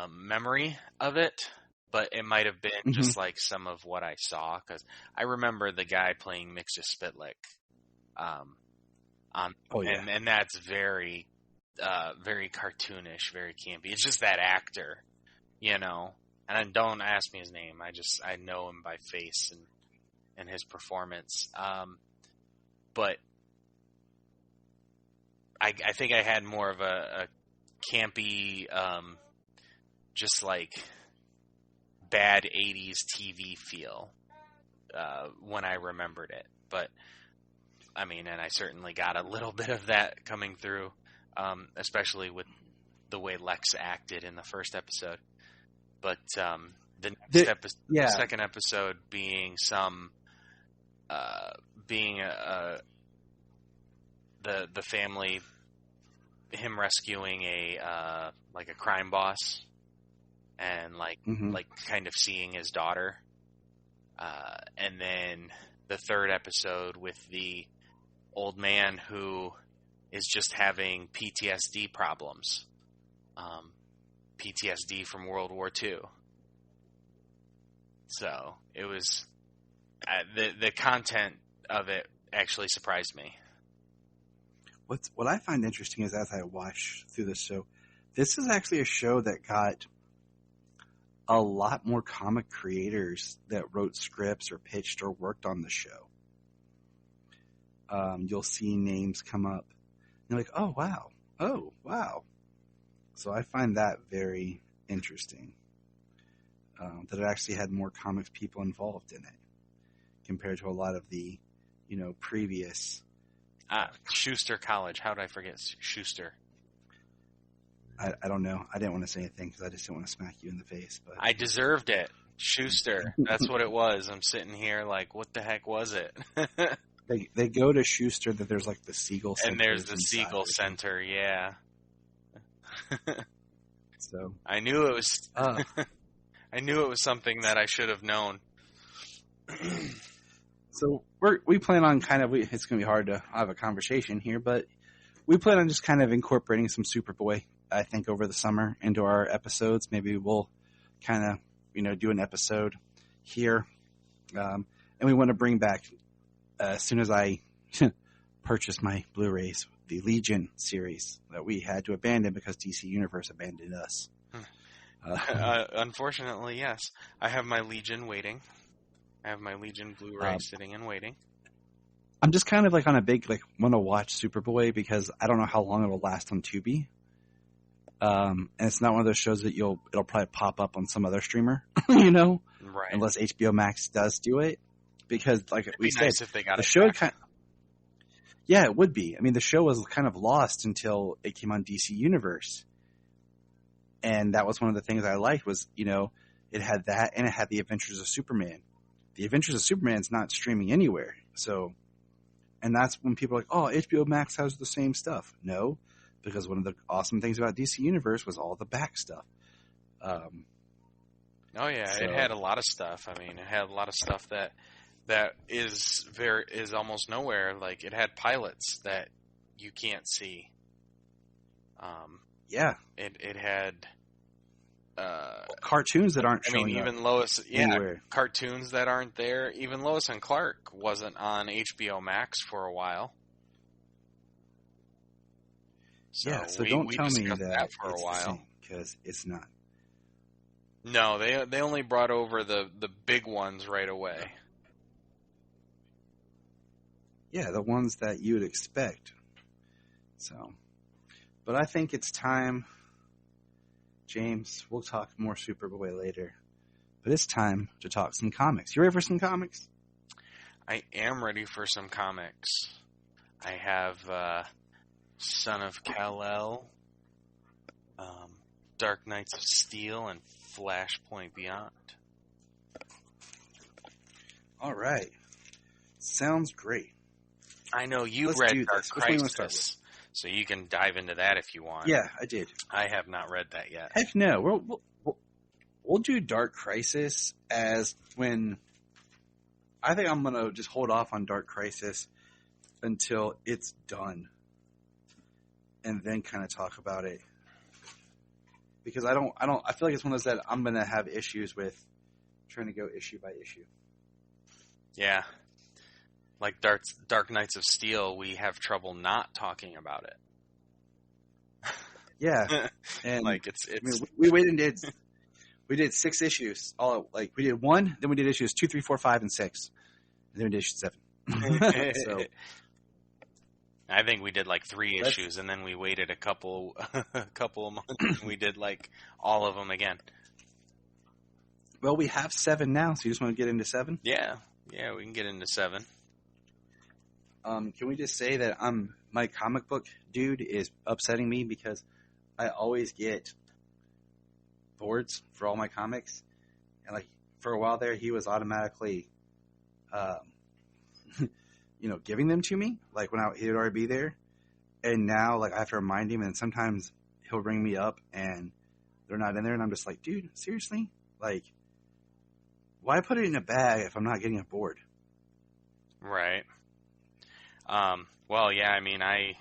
[SPEAKER 5] memory of it, but it might have been just like some of what I saw, because I remember the guy playing Mixus Spitlick, and that's very very cartoonish, very campy. It's just that actor, and don't ask me his name. I know him by face and his performance, but I think I had more of a campy, just like bad 80s TV feel when I remembered it. But, I mean, and I certainly got a little bit of that coming through, especially with the way Lex acted in the first episode. But the second episode being the family, him rescuing a crime boss, and like kind of seeing his daughter, and then the third episode with the old man who is just having PTSD problems, PTSD from World War II. So it was the content of it actually surprised me.
[SPEAKER 4] What I find interesting is, as I watch through this show, this is actually a show that got a lot more comic creators that wrote scripts or pitched or worked on the show. You'll see names come up. You're like, oh, wow. So I find that very interesting, that it actually had more comics people involved in it compared to a lot of the, previous...
[SPEAKER 5] Schuster College. How did I forget Schuster?
[SPEAKER 4] I don't know. I didn't want to say anything because I just didn't want to smack you in the face. But
[SPEAKER 5] I deserved it. Schuster. That's what it was. I'm sitting here like, what the heck was it?
[SPEAKER 4] They go to Schuster, that there's like the Siegel Center.
[SPEAKER 5] And there's the Siegel Center, yeah.
[SPEAKER 4] So
[SPEAKER 5] I knew it was I knew it was something that I should have known.
[SPEAKER 4] So we plan on it's going to be hard to have a conversation here, but we plan on just kind of incorporating some Superboy, I think, over the summer into our episodes. Maybe we'll kind of, do an episode here. And we want to bring back, as soon as I purchase my Blu-rays, the Legion series that we had to abandon because DC Universe abandoned us.
[SPEAKER 5] Unfortunately, yes. I have my Legion waiting. I have my Legion Blu-ray sitting and waiting.
[SPEAKER 4] I'm just kind of like on a big want to watch Superboy because I don't know how long it will last on Tubi. And it's not one of those shows that it'll probably pop up on some other streamer,
[SPEAKER 5] Right.
[SPEAKER 4] Unless HBO Max does do it, because
[SPEAKER 5] It'd be nice if they got
[SPEAKER 4] the show yeah, it would be. I mean, the show was kind of lost until it came on DC Universe, and that was one of the things I liked was it had that and it had the Adventures of Superman. The Adventures of Superman is not streaming anywhere, so. And that's when people are like, oh, HBO Max has the same stuff. No, because one of the awesome things about DC Universe was all the back stuff.
[SPEAKER 5] Oh, yeah, it had a lot of stuff. I mean, it had a lot of stuff that is almost nowhere. Like, it had pilots that you can't see.
[SPEAKER 4] Yeah.
[SPEAKER 5] It had...
[SPEAKER 4] cartoons that aren't showing
[SPEAKER 5] even
[SPEAKER 4] up
[SPEAKER 5] Lois,
[SPEAKER 4] anywhere.
[SPEAKER 5] Cartoons that aren't there. Even Lois and Clark wasn't on HBO Max for a while. So
[SPEAKER 4] don't tell me that
[SPEAKER 5] for a while
[SPEAKER 4] because it's not.
[SPEAKER 5] No, they only brought over the big ones right away.
[SPEAKER 4] Yeah, the ones that you would expect. So, but I think it's time. James, we'll talk more Superboy later. But it's time to talk some comics. You ready for some comics?
[SPEAKER 5] I am ready for some comics. I have Son of Kal-El, Dark Knights of Steel, and Flashpoint Beyond.
[SPEAKER 4] All right. Sounds great.
[SPEAKER 5] I know you read Dark Crisis, so you can dive into that if you want.
[SPEAKER 4] Yeah, I did.
[SPEAKER 5] I have not read that yet.
[SPEAKER 4] Heck no. We'll do Dark Crisis as when... I think I'm going to just hold off on Dark Crisis until it's done. And then kind of talk about it. Because I feel like it's one of those that I'm going to have issues with trying to go issue by issue.
[SPEAKER 5] Yeah. Like Dark Knights of Steel, we have trouble not talking about it.
[SPEAKER 4] Yeah. And
[SPEAKER 5] like it's
[SPEAKER 4] I mean, we waited and did 6 issues. We did 1, then we did issues 2, 3, 4, 5, and 6. And then we did issue 7. So
[SPEAKER 5] I think we did 3 issues, and then we waited a couple of months, and we did all of them again.
[SPEAKER 4] Well, we have 7 now, so you just want to get into 7?
[SPEAKER 5] Yeah, we can get into 7.
[SPEAKER 4] Can we just say that my comic book dude is upsetting me because I always get boards for all my comics, and for a while there, he was automatically, giving them to me when he'd already be there, and now I have to remind him, and sometimes he'll ring me up and they're not in there, and I'm just like, dude, seriously, why put it in a bag if I'm not getting a board?
[SPEAKER 5] Right. Well, yeah, I mean, I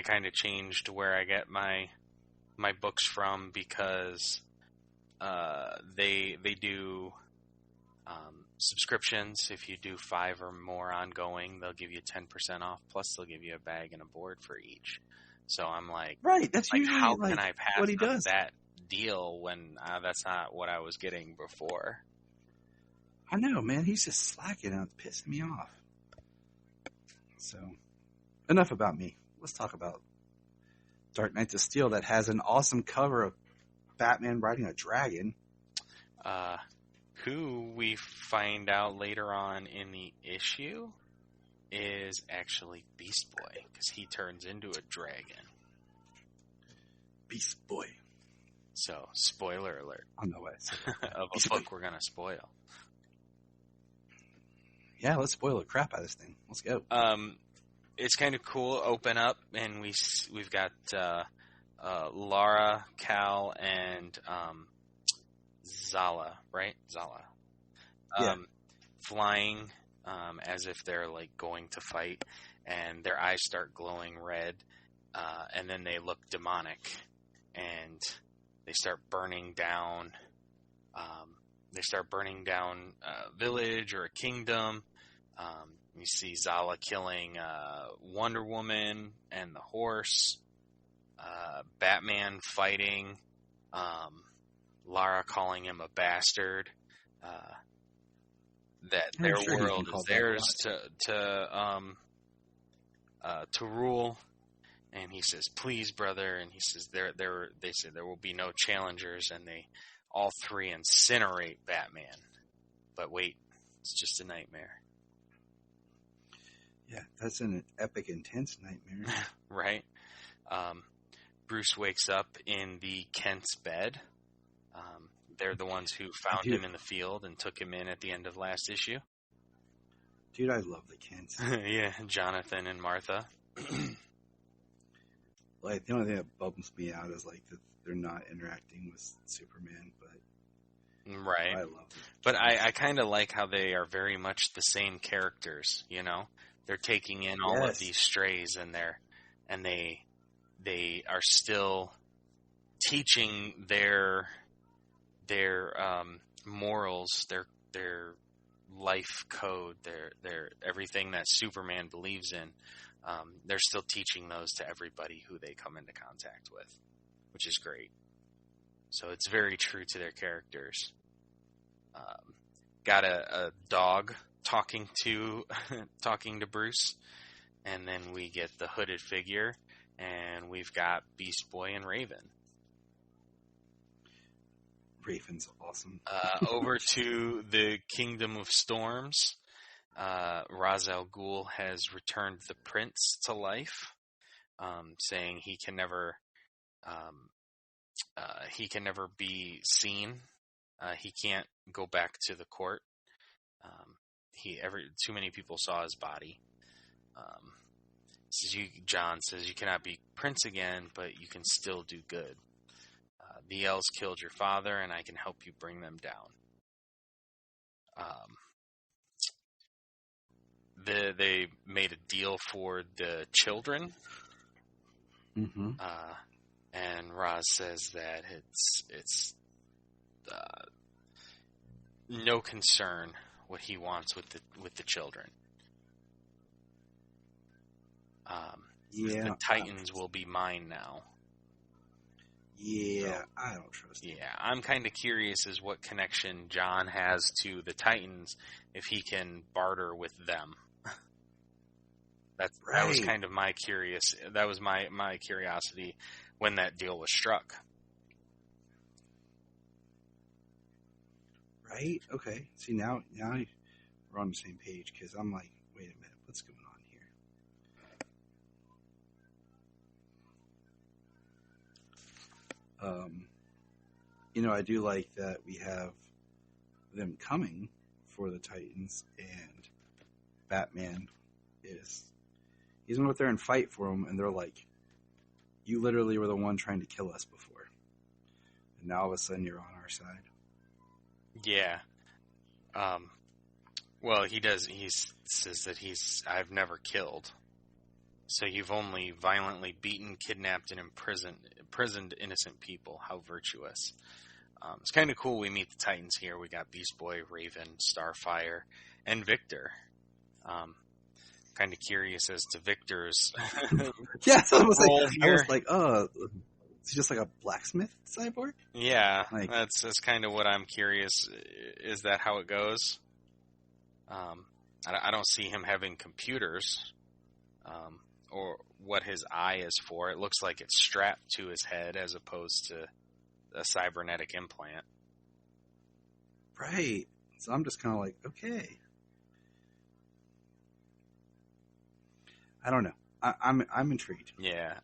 [SPEAKER 5] kind of changed where I get my books from because they do subscriptions. If you do 5 or more ongoing, they'll give you 10% off. Plus, they'll give you a bag and a board for each. So I'm like,
[SPEAKER 4] right? That's usually
[SPEAKER 5] how can I pass
[SPEAKER 4] what he
[SPEAKER 5] up
[SPEAKER 4] does.
[SPEAKER 5] that deal when that's not what I was getting before?
[SPEAKER 4] I know, man. He's just slacking and it's pissing me off. So, enough about me. Let's talk about Dark Knights of Steel that has an awesome cover of Batman riding a dragon.
[SPEAKER 5] Who we find out later on in the issue is actually Beast Boy, because he turns into a dragon.
[SPEAKER 4] Beast Boy.
[SPEAKER 5] So, spoiler alert.
[SPEAKER 4] On the way.
[SPEAKER 5] Of a book we're going to spoil.
[SPEAKER 4] Yeah, let's spoil the crap out of this thing. Let's go.
[SPEAKER 5] It's kind of cool. Open up, and we've got Lara, Cal, and Zala, right? Zala.
[SPEAKER 4] Yeah.
[SPEAKER 5] Flying as if they're going to fight, and their eyes start glowing red, and then they look demonic, and they start burning down. A village or a kingdom. You see Zala killing Wonder Woman and the horse. Batman fighting Lara calling him a bastard. That
[SPEAKER 4] I'm
[SPEAKER 5] their
[SPEAKER 4] sure he's been
[SPEAKER 5] world is
[SPEAKER 4] called that a
[SPEAKER 5] theirs to rule. And he says, "Please, brother." And he says, They say there will be no challengers, and they all three incinerate Batman. But wait, it's just a nightmare,
[SPEAKER 4] Yeah, that's an epic, intense nightmare.
[SPEAKER 5] right? Bruce wakes up in the Kent's bed. They're the ones who found him in the field and took him in at the end of last issue.
[SPEAKER 4] Dude, I love the Kents.
[SPEAKER 5] Yeah, Jonathan and Martha.
[SPEAKER 4] Like, the only thing that bums me out is like that they're not interacting with Superman, but
[SPEAKER 5] Right.
[SPEAKER 4] I love it.
[SPEAKER 5] But I kind of like how they are very much the same characters, you know? They're taking in all of these strays, and they are still teaching their morals, their life code, their everything that Superman believes in. They're still teaching those to everybody who they come into contact with, which is great. So it's very true to their characters. Got a dog talking to Bruce, and then we get the hooded figure, and we've got Beast Boy and Raven.
[SPEAKER 4] Raven's awesome.
[SPEAKER 5] Over to the Kingdom of Storms. Ra's al Ghul has returned the prince to life, saying he can never be seen. He can't go back to the court. Too many people saw his body. John says you cannot be prince again, but you can still do good. The elves killed your father, and I can help you bring them down. They made a deal for the children,
[SPEAKER 4] Mm-hmm.
[SPEAKER 5] and Roz says that it's no concern what he wants with the children. The Titans will be mine now.
[SPEAKER 4] Yeah, I don't trust him.
[SPEAKER 5] Yeah, I'm kind of curious as what connection John has to the Titans, if he can barter with them. That was kind of my curiosity when that deal was struck.
[SPEAKER 4] Right? Okay. See, now we're on the same page, because I'm like, wait a minute, what's going on here? I do like that we have them coming for the Titans, and Batman he's going to go out there and fight for them, and they're like, you literally were the one trying to kill us before, and now all of a sudden you're on our side.
[SPEAKER 5] Yeah. Well, he does. He says that I've never killed. So you've only violently beaten, kidnapped, and imprisoned innocent people. How virtuous. It's kind of cool we meet the Titans here. We got Beast Boy, Raven, Starfire, and Victor. Kind of curious as to Victor's
[SPEAKER 4] Yeah, so I was
[SPEAKER 5] here.
[SPEAKER 4] like, oh, is he just like a blacksmith cyborg?
[SPEAKER 5] Yeah, that's kind of what I'm curious. Is that how it goes? I don't see him having computers, or what his eye is for. It looks like it's strapped to his head as opposed to a cybernetic implant.
[SPEAKER 4] Right. So I'm just kind of like, okay. I don't know. I'm intrigued.
[SPEAKER 5] Yeah.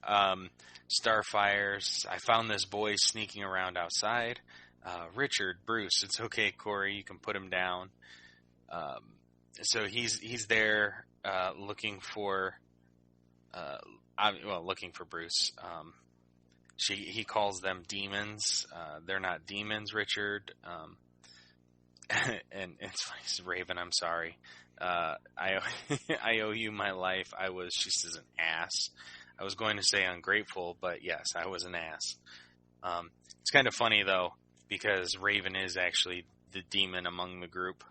[SPEAKER 5] Starfires. I found this boy sneaking around outside. Richard, Bruce, it's okay, Corey. You can put him down. So he's there looking for Bruce. He calls them demons. They're not demons, Richard. And it's funny, Raven, I'm sorry. I owe you my life. She says an ass. I was going to say ungrateful, but yes, I was an ass. It's kind of funny though, because Raven is actually the demon among the group.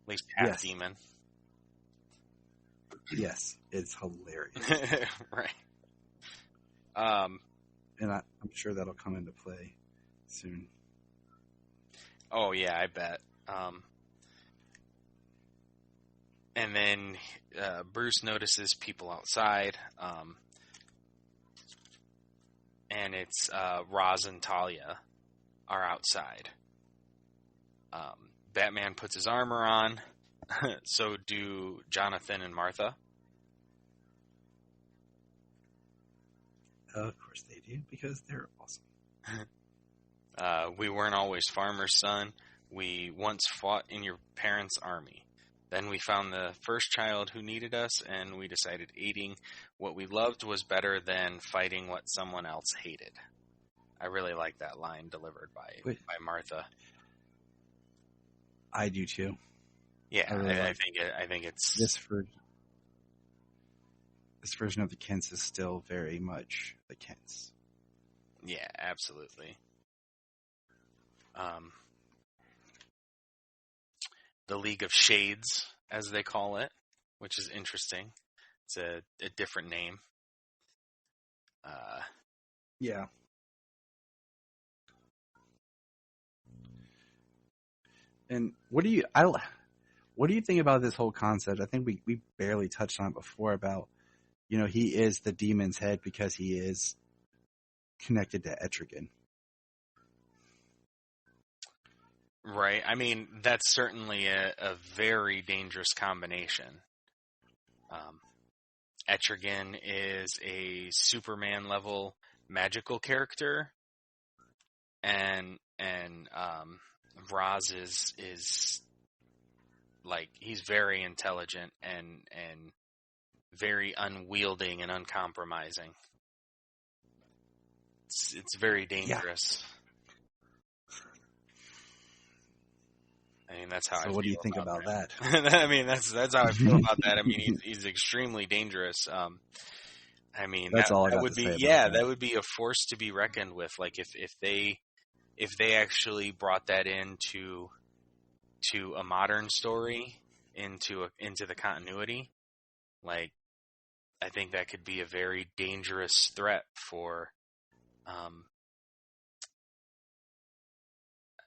[SPEAKER 5] At least half demon.
[SPEAKER 4] Yes, it's hilarious.
[SPEAKER 5] Right.
[SPEAKER 4] And I'm sure that'll come into play soon.
[SPEAKER 5] Oh yeah, I bet. And then Bruce notices people outside, and it's Roz and Talia are outside. Batman puts his armor on, so do Jonathan and Martha.
[SPEAKER 4] Of course they do, because they're awesome.
[SPEAKER 5] We weren't always farmers, son. We once fought in your parents' army. Then we found the first child who needed us, and we decided aiding what we loved was better than fighting what someone else hated. I really like that line delivered by Martha.
[SPEAKER 4] I do too.
[SPEAKER 5] Yeah, I think it's
[SPEAKER 4] this version of the Kents is still very much the Kents.
[SPEAKER 5] Yeah, absolutely. The League of Shades, as they call it, which is interesting. It's a different name.
[SPEAKER 4] Yeah. And what do you think about this whole concept? I think we barely touched on it before about, he is the demon's head because he is connected to Etrigan.
[SPEAKER 5] Right. I mean, that's certainly a very dangerous combination. Etrigan is a Superman level magical character, and Roz is like, he's very intelligent and very unwielding and uncompromising. It's very dangerous. Yeah. I mean, that's how I feel.
[SPEAKER 4] So what do you think about that?
[SPEAKER 5] I mean, that's how I feel about that. I mean, he's extremely dangerous. I mean,
[SPEAKER 4] that's all I got
[SPEAKER 5] would
[SPEAKER 4] to
[SPEAKER 5] be,
[SPEAKER 4] say
[SPEAKER 5] yeah,
[SPEAKER 4] about that.
[SPEAKER 5] That would be a force to be reckoned with. Like if they actually brought that into a modern story, into the continuity, like, I think that could be a very dangerous threat for.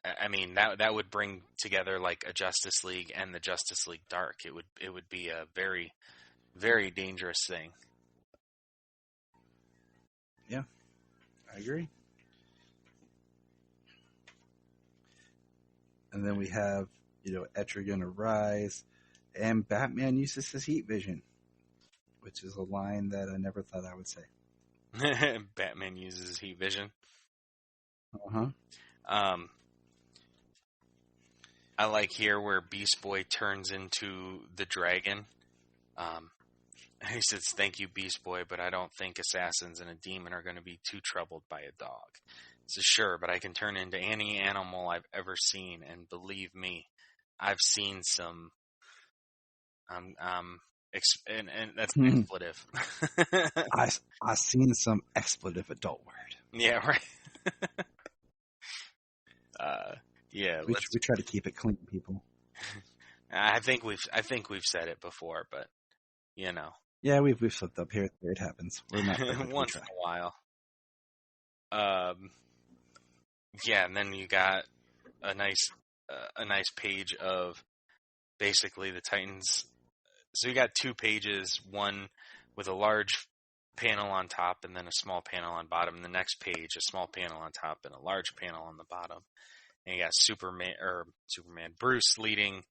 [SPEAKER 5] I mean, that would bring together like a Justice League and the Justice League Dark. It would be a very, very dangerous thing.
[SPEAKER 4] Yeah, I agree. And then we have, Etrigan arise, and Batman uses his heat vision, which is a line that I never thought I would say.
[SPEAKER 5] Batman uses his heat vision.
[SPEAKER 4] Uh-huh.
[SPEAKER 5] I like here where Beast Boy turns into the dragon. He says, "Thank you, Beast Boy, but I don't think assassins and a demon are going to be too troubled by a dog." He says, "Sure, but I can turn into any animal I've ever seen, and believe me, I've seen some." And that's an expletive.
[SPEAKER 4] I seen some expletive adult word.
[SPEAKER 5] Yeah, right. Yeah,
[SPEAKER 4] we try to keep it clean, people.
[SPEAKER 5] I think we've said it before, but
[SPEAKER 4] Yeah, we've slipped up here. It happens. We're not
[SPEAKER 5] once in a while. Yeah, and then you got a nice page of basically the Titans. So you got 2 pages, one with a large panel on top and then a small panel on bottom. And the next page, a small panel on top and a large panel on the bottom. And you got Bruce leading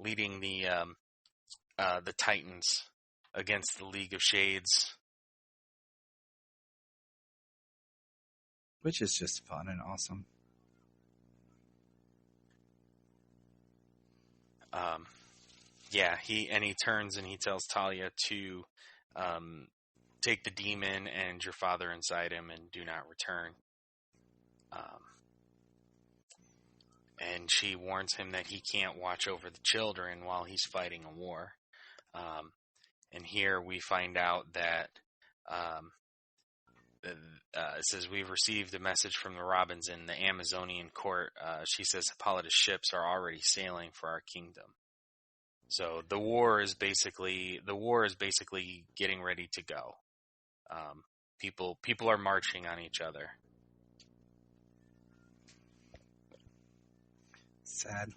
[SPEAKER 5] the Titans against the League of Shades,
[SPEAKER 4] which is just fun and awesome.
[SPEAKER 5] Yeah, he turns and he tells Talia to take the demon and your father inside him and do not return. And she warns him that he can't watch over the children while he's fighting a war. And here we find out that it says, "We've received a message from the Robins in the Amazonian court." She says Hippolyta's ships are already sailing for our kingdom. So the war is basically getting ready to go. People are marching on each other.
[SPEAKER 4] Sad.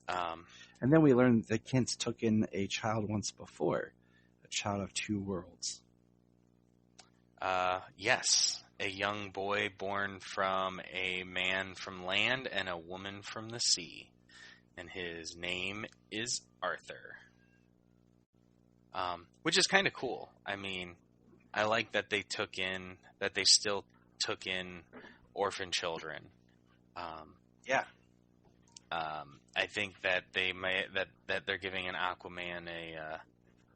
[SPEAKER 5] Um,
[SPEAKER 4] And then we learned that Kent took in a child once before, a child of two worlds.
[SPEAKER 5] yes, a young boy born from a man from land and a woman from the sea. And his name is Arthur. Which is kind of cool. I mean, I like that they still took in orphan children.
[SPEAKER 4] Yeah.
[SPEAKER 5] I think that they're giving an Aquaman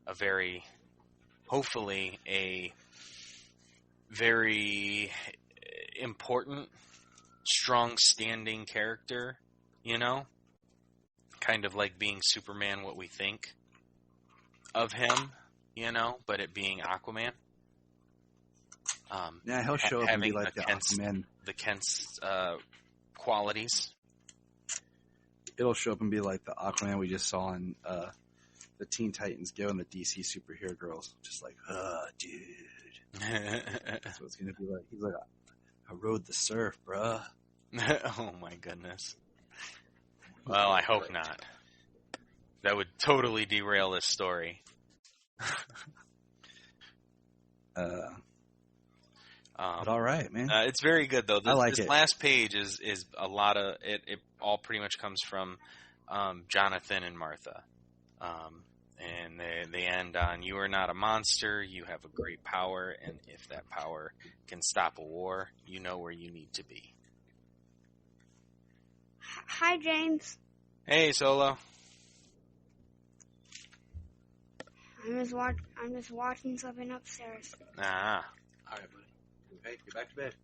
[SPEAKER 5] a very, hopefully a very important, strong standing character, you know? Kind of like being Superman, what we think of him, you know, but it being Aquaman.
[SPEAKER 4] Yeah, he'll show up and be like the Aquaman.
[SPEAKER 5] The Kent's qualities.
[SPEAKER 4] It'll show up and be like the Aquaman we just saw in the Teen Titans Go and the DC Superhero Girls. Just like, dude. That's what it's going to be like. He's like, I rode the surf, bruh.
[SPEAKER 5] Oh, my goodness. Well, I hope not. That would totally derail this story.
[SPEAKER 4] But all right, man.
[SPEAKER 5] It's very good, though.
[SPEAKER 4] I like
[SPEAKER 5] this
[SPEAKER 4] it.
[SPEAKER 5] last page is a lot of it. It all pretty much comes from Jonathan and Martha, and they end on, "You are not a monster. You have a great power, and if that power can stop a war, you know where you need to be."
[SPEAKER 2] Hi, James.
[SPEAKER 5] Hey, Solo.
[SPEAKER 2] I'm just watching something upstairs.
[SPEAKER 5] Ah.
[SPEAKER 4] All right, buddy. Okay, get back to bed.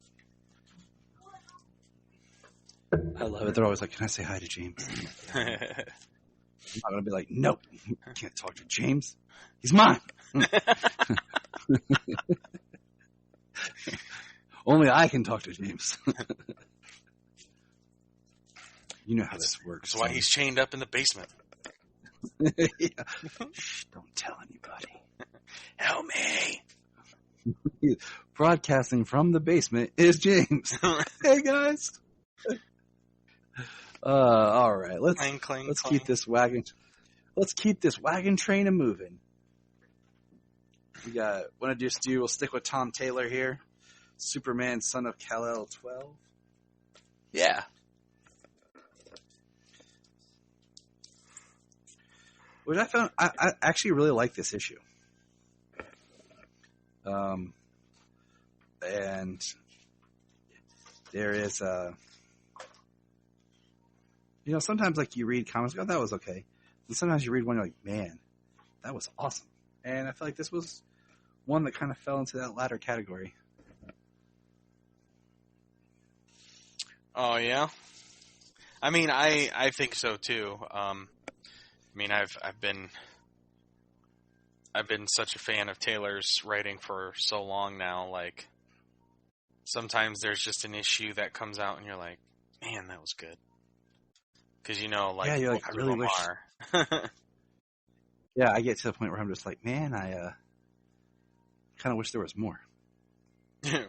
[SPEAKER 4] I love it. They're always like, "Can I say hi to James?" I'm not going to be like, "Nope, you can't talk to James. He's mine." Only I can talk to James. You know how this works.
[SPEAKER 5] That's why he's chained up in the basement.
[SPEAKER 4] Yeah. Shh, don't tell anybody.
[SPEAKER 5] Help me.
[SPEAKER 4] Broadcasting from the basement is James. Hey guys. All right. Let's
[SPEAKER 5] Clang.
[SPEAKER 4] keep this wagon. Let's keep this wagon train a moving. We got. Want to just do? We'll stick with Tom Taylor here. Superman, son of Kal-El 12.
[SPEAKER 5] Yeah.
[SPEAKER 4] Which I found, I actually really like this issue. And there is sometimes like you read comics, oh, that was okay. And sometimes you read one, you're like, man, that was awesome. And I feel like this was one that kind of fell into that latter category.
[SPEAKER 5] Oh, yeah? I mean, I think so, too. I mean, I've been such a fan of Taylor's writing for so long now. Like, sometimes there's just an issue that comes out, and you're like, "Man, that was good." Because like,
[SPEAKER 4] yeah, you're like, I really wish. Yeah, I get to the point where I'm just like, man, I kind of wish there was more.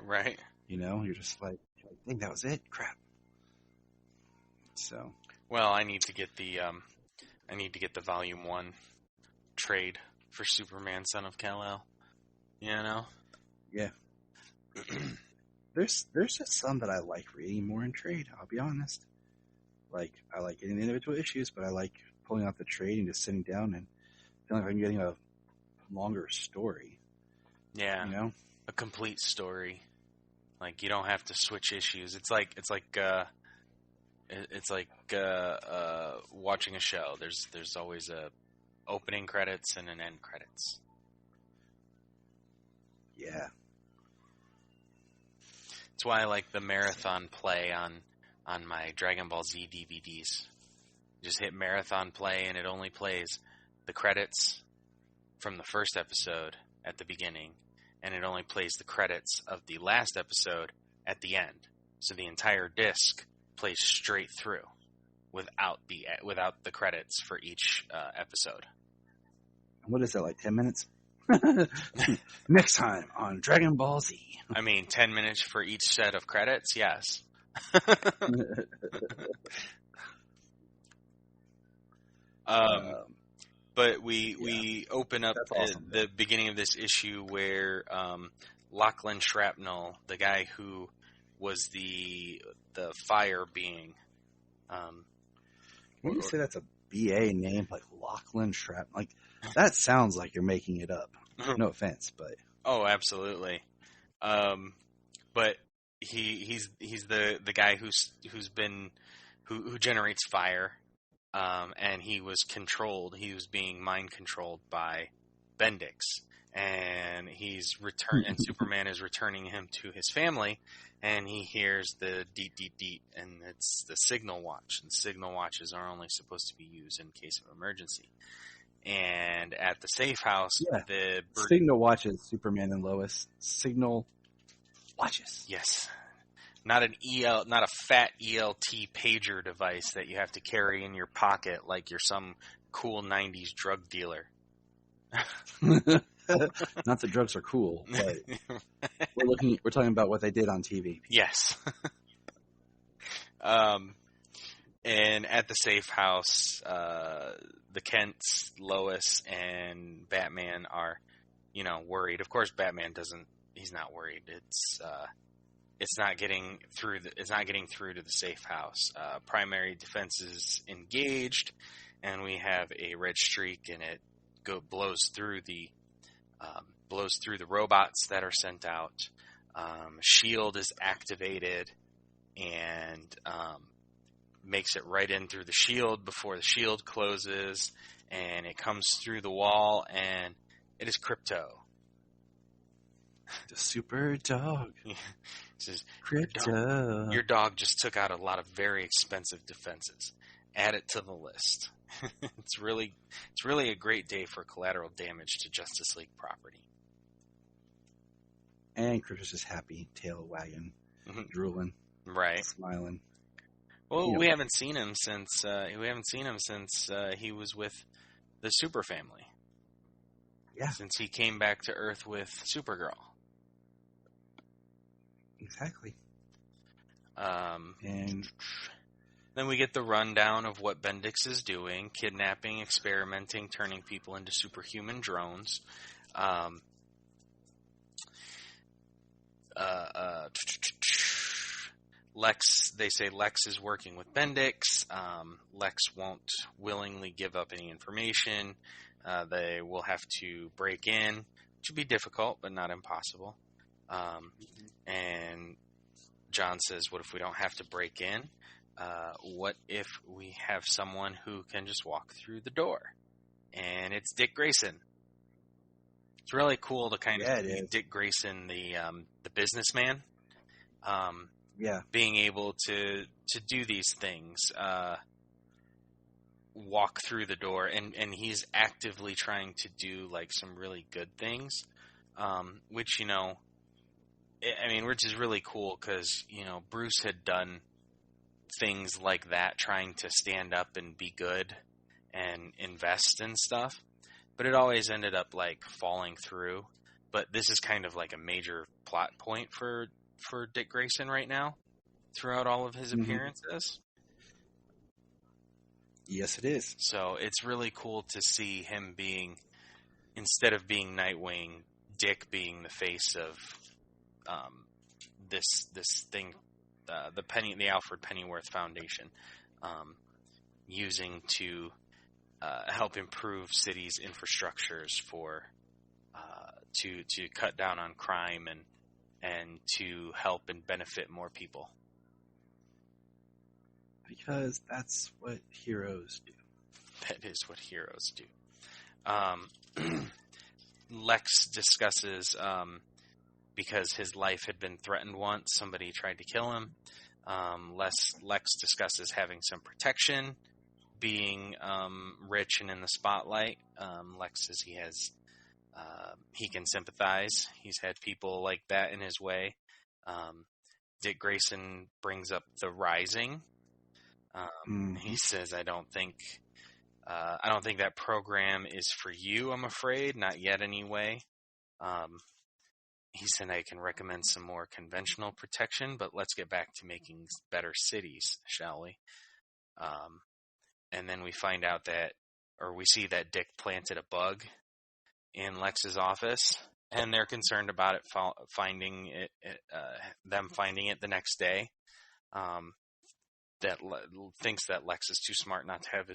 [SPEAKER 5] Right?
[SPEAKER 4] You're just like, I think that was it. Crap. So.
[SPEAKER 5] Well, I need to get the Volume 1 trade for Superman, Son of Kal-El.
[SPEAKER 4] Yeah. There's just some that I like reading more in trade, I'll be honest. Like, I like getting the individual issues, but I like pulling out the trade and just sitting down and feeling like I'm getting a longer story.
[SPEAKER 5] Yeah. A complete story. Like, you don't have to switch issues. It's like watching a show. There's always a opening credits and an end credits.
[SPEAKER 4] Yeah.
[SPEAKER 5] That's why I like the marathon play on my Dragon Ball Z DVDs. Just hit marathon play and it only plays the credits from the first episode at the beginning, and it only plays the credits of the last episode at the end. So the entire disc plays straight through without the credits for each episode.
[SPEAKER 4] What is that, like 10 minutes? Next time on Dragon Ball Z.
[SPEAKER 5] I mean, 10 minutes for each set of credits, yes. But we open up
[SPEAKER 4] That's awesome.
[SPEAKER 5] the beginning of this issue where Lachlan Shrapnel, the guy who was the fire being.
[SPEAKER 4] When you say that's a BA name, like Lachlan Shrapnel, like that sounds like you're making it up. No offense, but
[SPEAKER 5] Oh, absolutely. But he's the guy who generates fire, and he was controlled. He was being mind controlled by Bendix, and and Superman is returning him to his family, and he hears the deet deet deet, and it's the signal watch. And signal watches are only supposed to be used in case of emergency. And at the safe house, the
[SPEAKER 4] Signal watches Superman and Lois. Signal watches.
[SPEAKER 5] Yes. Not a fat ELT pager device that you have to carry in your pocket like you're some cool 90s drug dealer.
[SPEAKER 4] Not that drugs are cool, but we're talking about what they did on TV.
[SPEAKER 5] Yes. And at the safe house, the Kents, Lois, and Batman are, worried. Of course, Batman he's not worried. It's not getting through to the safe house. Primary defense is engaged, and we have a red streak, and it blows through the robots that are sent out. Shield is activated, and makes it right in through the shield before the shield closes, and it comes through the wall, and it is Krypto.
[SPEAKER 4] The super dog.
[SPEAKER 5] Says,
[SPEAKER 4] Krypto.
[SPEAKER 5] Your dog just took out a lot of very expensive defenses. Add it to the list. It's really a great day for collateral damage to Justice League property.
[SPEAKER 4] And Krypto's just happy, tail wagging, drooling,
[SPEAKER 5] right,
[SPEAKER 4] smiling.
[SPEAKER 5] Well, we haven't seen him since he was with the Super Family.
[SPEAKER 4] Yeah,
[SPEAKER 5] since he came back to Earth with Supergirl.
[SPEAKER 4] Exactly.
[SPEAKER 5] And then we get the rundown of what Bendix is doing: kidnapping, experimenting, turning people into superhuman drones. They say Lex is working with Bendix. Lex won't willingly give up any information. They will have to break in, which would be difficult, but not impossible. And John says, what if we don't have to break in? What if we have someone who can just walk through the door? And it's Dick Grayson. It's really cool to kind of see Dick Grayson, the businessman, being able to do these things, walk through the door, and he's actively trying to do like some really good things, which which is really cool because Bruce had done things like that, trying to stand up and be good and invest in stuff, but it always ended up like falling through. But this is kind of like a major plot point for Dick Grayson right now throughout all of his appearances.
[SPEAKER 4] Yes, it is.
[SPEAKER 5] So it's really cool to see him being, instead of being Nightwing, Dick being the face of this thing, the Alfred Pennyworth Foundation, using to help improve cities' infrastructures for to cut down on crime and to help and benefit more people.
[SPEAKER 4] Because that's what heroes do.
[SPEAKER 5] That is what heroes do. Lex discusses, because his life had been threatened once, somebody tried to kill him. Lex discusses having some protection, being rich and in the spotlight. Lex says he can sympathize. He's had people like that in his way. Dick Grayson brings up The Rising. He says, I don't think that program is for you, I'm afraid. Not yet, anyway. He said, I can recommend some more conventional protection, but let's get back to making better cities, shall we? And then we find out that or we see that Dick planted a bug in Lex's office, and they're concerned about it finding it the next day. That thinks that Lex is too smart not to have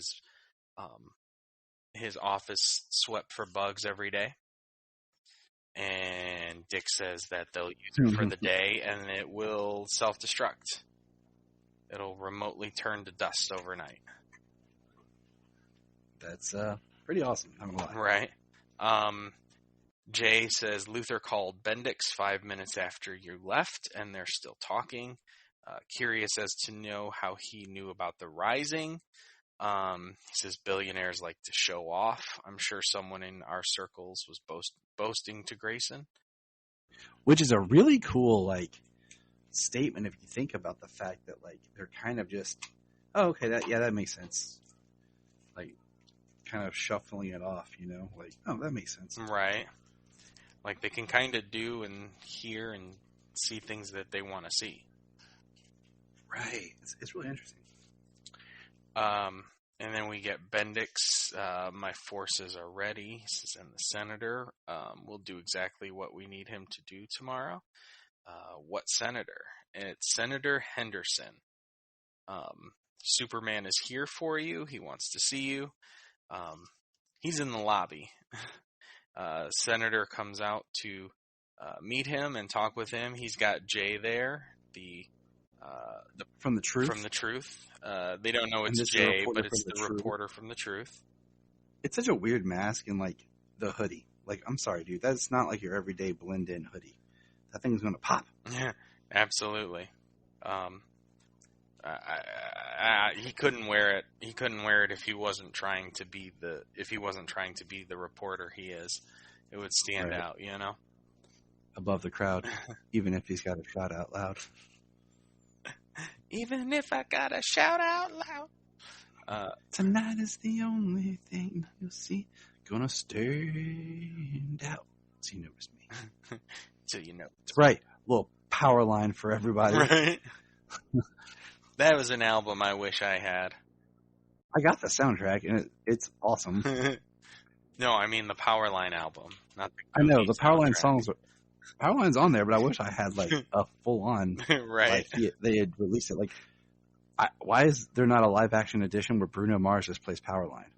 [SPEAKER 5] his office swept for bugs every day. And Dick says that they'll use it for the day, and it will self-destruct. It'll remotely turn to dust overnight.
[SPEAKER 4] That's pretty awesome. I'm gonna lie.
[SPEAKER 5] Right. Jay says Luther called Bendix 5 minutes after you left, and they're still talking. Curious as to know how he knew about the Rising. He says billionaires like to show off. I'm sure someone in our circles was boasting to Grayson.
[SPEAKER 4] Which is a really cool, statement if you think about the fact that, they're kind of just, oh, okay, that makes sense. Kind of shuffling it off, oh, that makes sense.
[SPEAKER 5] Right. They can kind of do and hear and see things that they want to see.
[SPEAKER 4] Right. It's really interesting.
[SPEAKER 5] And then we get Bendix. My forces are ready. And the senator will do exactly what we need him to do tomorrow. What senator? It's Senator Henderson. Superman is here for you. He wants to see you. He's in the lobby. Senator comes out to meet him and talk with him. He's got Jay there,
[SPEAKER 4] from the Truth.
[SPEAKER 5] From the Truth. They don't know it's Jay, but it's the reporter from the Truth.
[SPEAKER 4] It's such a weird mask and the hoodie. I'm sorry, dude. That's not your everyday blend-in hoodie. That thing's gonna pop.
[SPEAKER 5] Yeah, absolutely. He couldn't wear it. He couldn't wear it if he wasn't trying to be the reporter he is. It would stand out,
[SPEAKER 4] above the crowd, even if he's got to shout out loud.
[SPEAKER 5] Even if I gotta shout out loud.
[SPEAKER 4] Tonight is the only thing you'll see. Gonna stand out. So you know it's me.
[SPEAKER 5] So you know.
[SPEAKER 4] It's right. Little power line for everybody.
[SPEAKER 5] Right. That was an album I wish I had.
[SPEAKER 4] I got the soundtrack, and it's awesome.
[SPEAKER 5] No, I mean the Powerline album. Not
[SPEAKER 4] I know, the Powerline songs. Powerline's on there, but I wish I had a full-on.
[SPEAKER 5] Right.
[SPEAKER 4] They had released it. Why is there not a live-action edition where Bruno Mars just plays Powerline?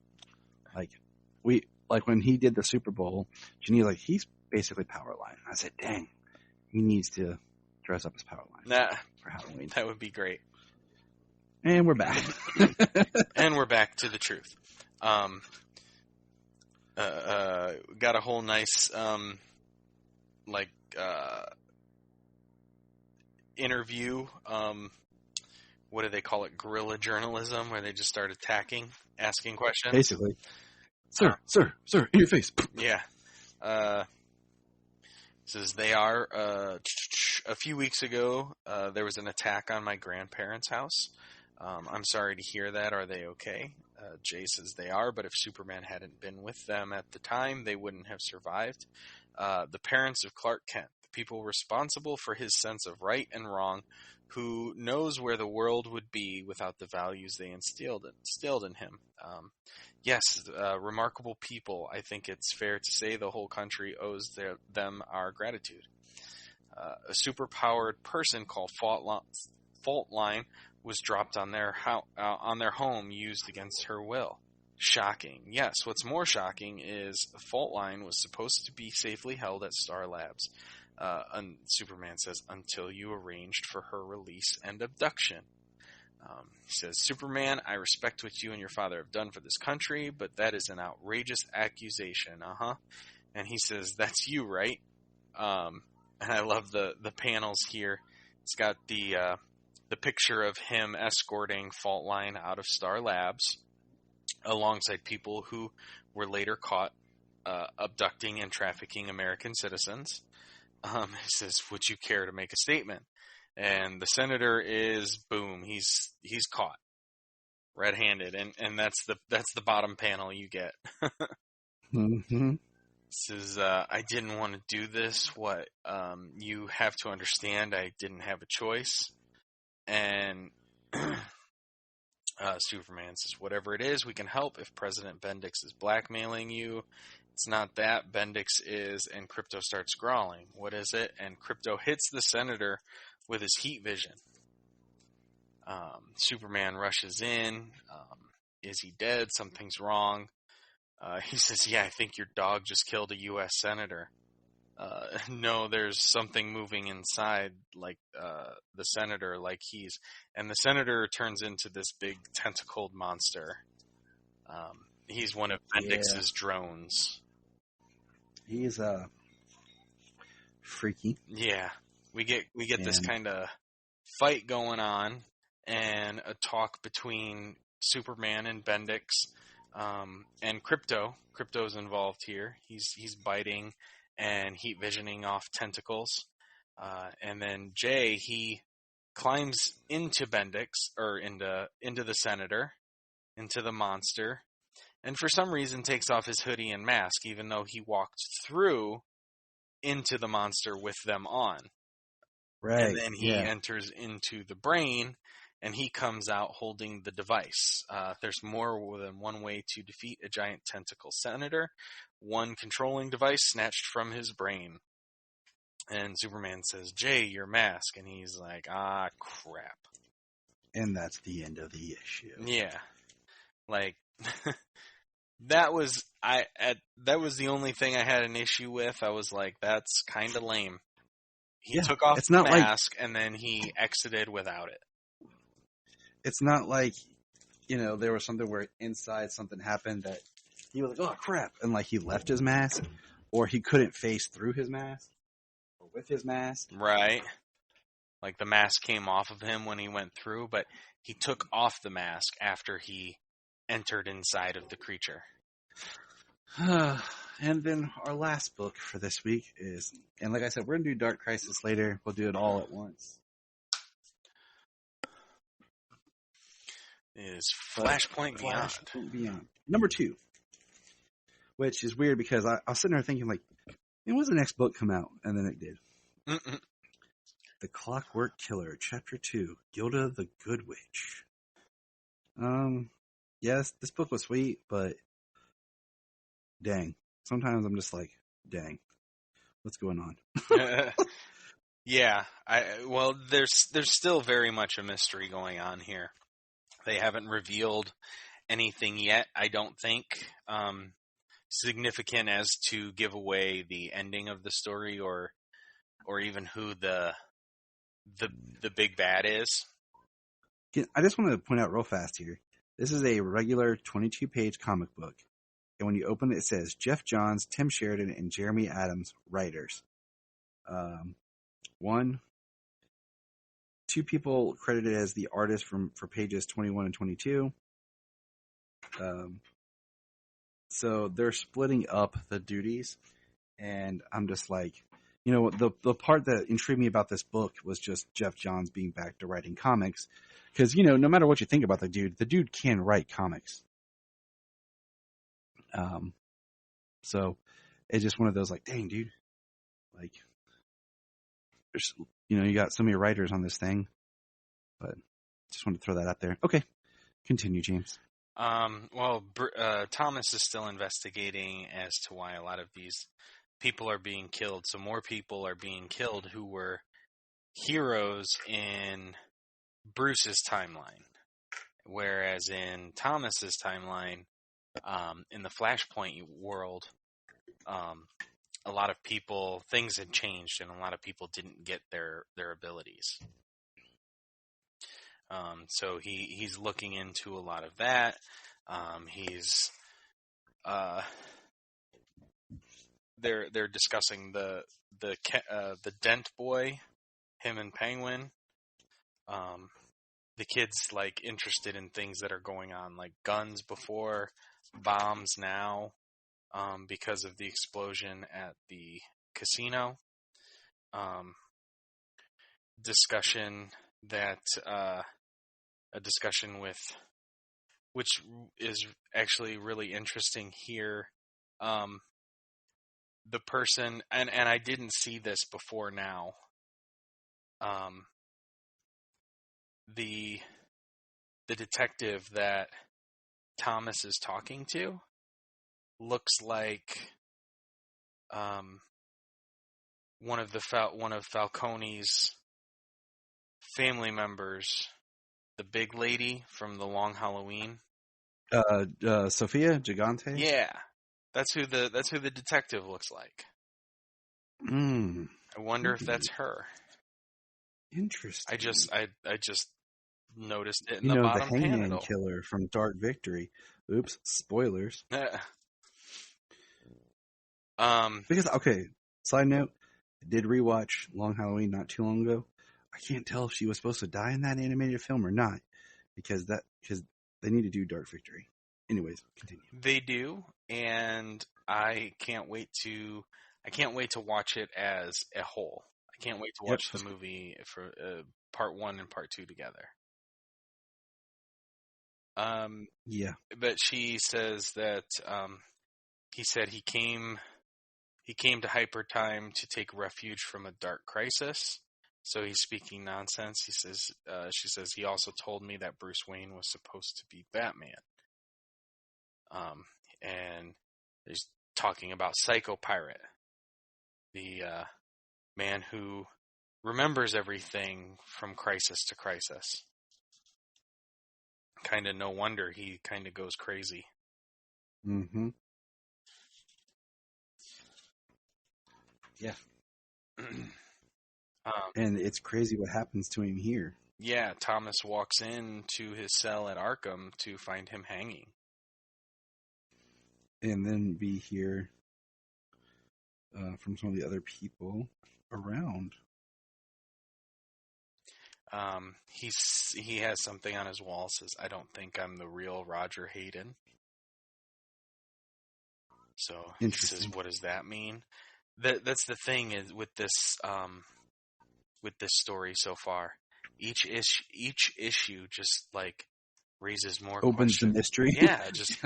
[SPEAKER 4] When he did the Super Bowl, Janine he's basically Powerline. I said, dang, he needs to dress up as Powerline for Halloween.
[SPEAKER 5] That would be great.
[SPEAKER 4] And we're back.
[SPEAKER 5] And we're back to the Truth. Got a whole nice, interview. What do they call it? Guerrilla journalism, where they just start asking questions.
[SPEAKER 4] Basically. Sir, in your face.
[SPEAKER 5] Yeah. Says they are, a few weeks ago, there was an attack on my grandparents' house. I'm sorry to hear that. Are they okay? Jay says they are, but if Superman hadn't been with them at the time, they wouldn't have survived. The parents of Clark Kent, the people responsible for his sense of right and wrong, who knows where the world would be without the values they instilled in him. Yes, remarkable people. I think it's fair to say the whole country owes them our gratitude. A superpowered person called Fault Line was dropped on their home, used against her will. Shocking. Yes, what's more shocking is Fault Line was supposed to be safely held at Star Labs. And Superman says, until you arranged for her release and abduction. He says, Superman, I respect what you and your father have done for this country, but that is an outrageous accusation. And he says, that's you, right? And I love the panels here. It's got the picture of him escorting Fault Line out of Star Labs alongside people who were later caught abducting and trafficking American citizens. He says, would you care to make a statement? And the senator is, boom, he's caught red-handed. And that's the bottom panel you get.
[SPEAKER 4] Mm-hmm.
[SPEAKER 5] Says, I didn't want to do this. What? You have to understand I didn't have a choice. And Superman says, whatever it is, we can help if President Bendix is blackmailing you. It's not that, Bendix is, and Krypto starts growling. What is it? And Krypto hits the Senator with his heat vision. Superman rushes in. Is he dead? Something's wrong. He says, yeah, I think your dog just killed a U.S. Senator. No, there's something moving inside, like the Senator, and the Senator turns into this big tentacled monster. He's one of Bendix's drones.
[SPEAKER 4] He's freaky.
[SPEAKER 5] Yeah, we get this kind of fight going on, and a talk between Superman and Bendix, and Krypto. Krypto's involved here. He's biting and heat visioning off tentacles. And then Jay, he climbs into Bendix, or into the Senator, into the monster, and for some reason takes off his hoodie and mask, even though he walked through into the monster with them on.
[SPEAKER 4] Right.
[SPEAKER 5] And then he enters into the brain, and he comes out holding the device. There's more than one way to defeat a giant tentacle Senator. One controlling device snatched from his brain. And Superman says, Jay, your mask. And he's like, ah, crap.
[SPEAKER 4] And that's the end of the issue.
[SPEAKER 5] Yeah. Like, that was the only thing I had an issue with. I was like, that's kind of lame. He took off the mask, and then he exited without it.
[SPEAKER 4] It's not like, there was something where inside something happened that he was like, oh, crap. And, he left his mask, or he couldn't face through his mask, or with his mask.
[SPEAKER 5] Right. Like, the mask came off of him when he went through, but he took off the mask after he entered inside of the creature.
[SPEAKER 4] And then our last book for this week is, and like I said, we're going to do Dark Crisis later. We'll do it all at once.
[SPEAKER 5] Is Flashpoint Beyond.
[SPEAKER 4] Number 2. Which is weird because I was sitting there thinking, when does the next book come out? And then it did.
[SPEAKER 5] Mm-mm.
[SPEAKER 4] The Clockwork Killer, Chapter 2, Gilda the Good Witch. Yes, this book was sweet, but dang. Sometimes I'm just like, dang. What's going on?
[SPEAKER 5] Yeah. There's still very much a mystery going on here. They haven't revealed anything yet, I don't think, significant as to give away the ending of the story or even who the big bad is.
[SPEAKER 4] I just want to point out real fast here. This is a regular 22-page comic book. And when you open it, it says Jeff Johns, Tim Sheridan, and Jeremy Adams, writers. 2 people credited as the artist for pages 21 and 22. So they're splitting up the duties. And I'm just like, the part that intrigued me about this book was just Jeff Johns being back to writing comics. Because, no matter what you think about the dude can write comics. So it's just one of those dang, dude. There's, you got so many writers on this thing. But just wanted to throw that out there. Okay. Continue, James.
[SPEAKER 5] Thomas is still investigating as to why a lot of these people are being killed. So more people are being killed who were heroes in Bruce's timeline. Whereas in Thomas's timeline, in the Flashpoint world, a lot of people, things had changed and a lot of people didn't get their abilities. So he's looking into a lot of that. They're discussing the Dent boy, him and Penguin. The kid's interested in things that are going on, like guns before, bombs now, because of the explosion at the casino. A discussion with, which is actually really interesting here. The person, and I didn't see this before now. The the detective that Thomas is talking to looks like one of Falcone's family members, the big lady from The Long Halloween.
[SPEAKER 4] Sophia Gigante?
[SPEAKER 5] Yeah. That's who the detective looks like. I wonder if that's her.
[SPEAKER 4] Interesting.
[SPEAKER 5] I just noticed it in the
[SPEAKER 4] the
[SPEAKER 5] bottom
[SPEAKER 4] Hangman
[SPEAKER 5] panel.
[SPEAKER 4] Killer from Dark Victory. Oops, spoilers. Because, okay, side note, I did rewatch Long Halloween not too long ago. I can't tell if she was supposed to die in that animated film or not, because they need to do Dark Victory. Anyways, continue.
[SPEAKER 5] They do, and I can't wait to watch it as a whole. I can't wait to watch the movie for part 1 and part 2 together.
[SPEAKER 4] Yeah.
[SPEAKER 5] But she says that he said he came to Hyper Time to take refuge from a dark crisis. So he's speaking nonsense. She says he also told me that Bruce Wayne was supposed to be Batman. And he's talking about Psycho Pirate, the man who remembers everything from crisis to crisis. Kind of no wonder he kind of goes crazy.
[SPEAKER 4] Mm-hmm. Yeah. And it's crazy what happens to him here.
[SPEAKER 5] Yeah, Thomas walks into his cell at Arkham to find him hanging.
[SPEAKER 4] And then we hear from some of the other people around.
[SPEAKER 5] He has something on his wall, says, "I don't think I'm the real Roger Hayden." So he says, "What does that mean?" That's the thing is with this story so far. Each issue just like raises more
[SPEAKER 4] opens
[SPEAKER 5] questions.
[SPEAKER 4] The mystery.
[SPEAKER 5] Yeah, just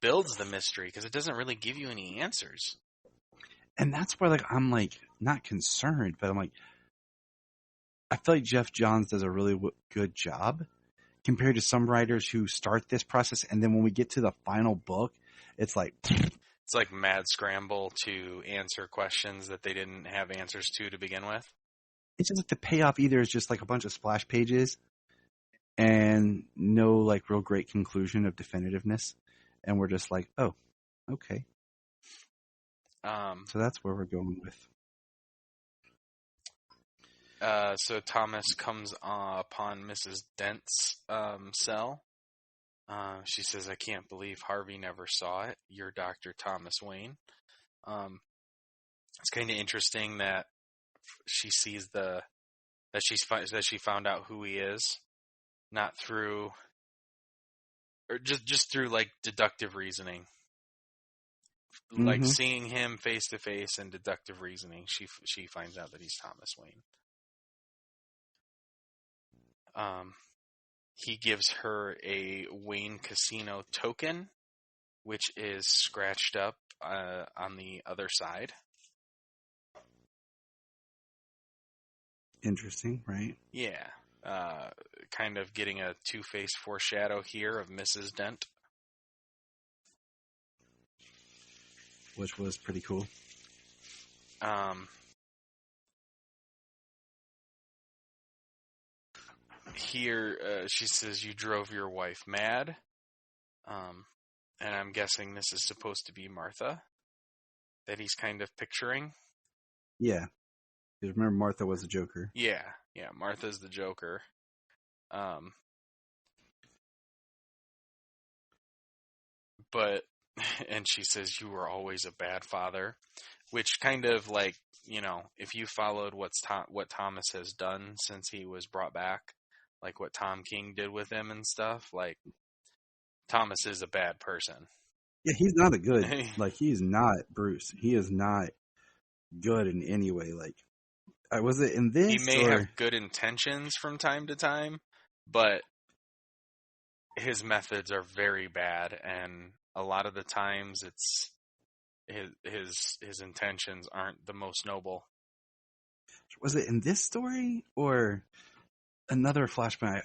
[SPEAKER 5] builds the mystery because it doesn't really give you any answers.
[SPEAKER 4] And that's where I'm not concerned, but I'm like, I feel like Jeff Johns does a really good job compared to some writers who start this process, and then when we get to the final book, it's like
[SPEAKER 5] mad scramble to answer questions that they didn't have answers to begin with.
[SPEAKER 4] It's just like the payoff either is just like a bunch of splash pages and no real great conclusion of definitiveness, and we're just like, oh, okay. So that's where we're going with.
[SPEAKER 5] So Thomas comes upon Mrs. Dent's cell. She says, "I can't believe Harvey never saw it. You're Dr. Thomas Wayne." It's kind of interesting that she sees that she found out who he is, not through, or just through deductive reasoning.
[SPEAKER 4] Mm-hmm.
[SPEAKER 5] Seeing him face to face and deductive reasoning, she finds out that he's Thomas Wayne. He gives her a Wayne Casino token, which is scratched up on the other side.
[SPEAKER 4] Interesting, right?
[SPEAKER 5] Yeah. Kind of getting a Two-Face foreshadow here of Mrs. Dent.
[SPEAKER 4] Which was pretty cool.
[SPEAKER 5] Here, she says, "You drove your wife mad." And I'm guessing this is supposed to be Martha that he's kind of picturing.
[SPEAKER 4] Yeah. Because remember, Martha was the Joker.
[SPEAKER 5] Yeah, Martha's the Joker. But, and she says, "You were always a bad father," which kind of if you followed what Thomas has done since he was brought back, like what Tom King did with him and stuff, Thomas is a bad person.
[SPEAKER 4] Yeah, he's not a good, he's not Bruce. He is not good in any way. Was it in this?
[SPEAKER 5] He may have good intentions from time to time, but his methods are very bad, and a lot of the times it's his intentions aren't the most noble.
[SPEAKER 4] Was it in this story or another flashback?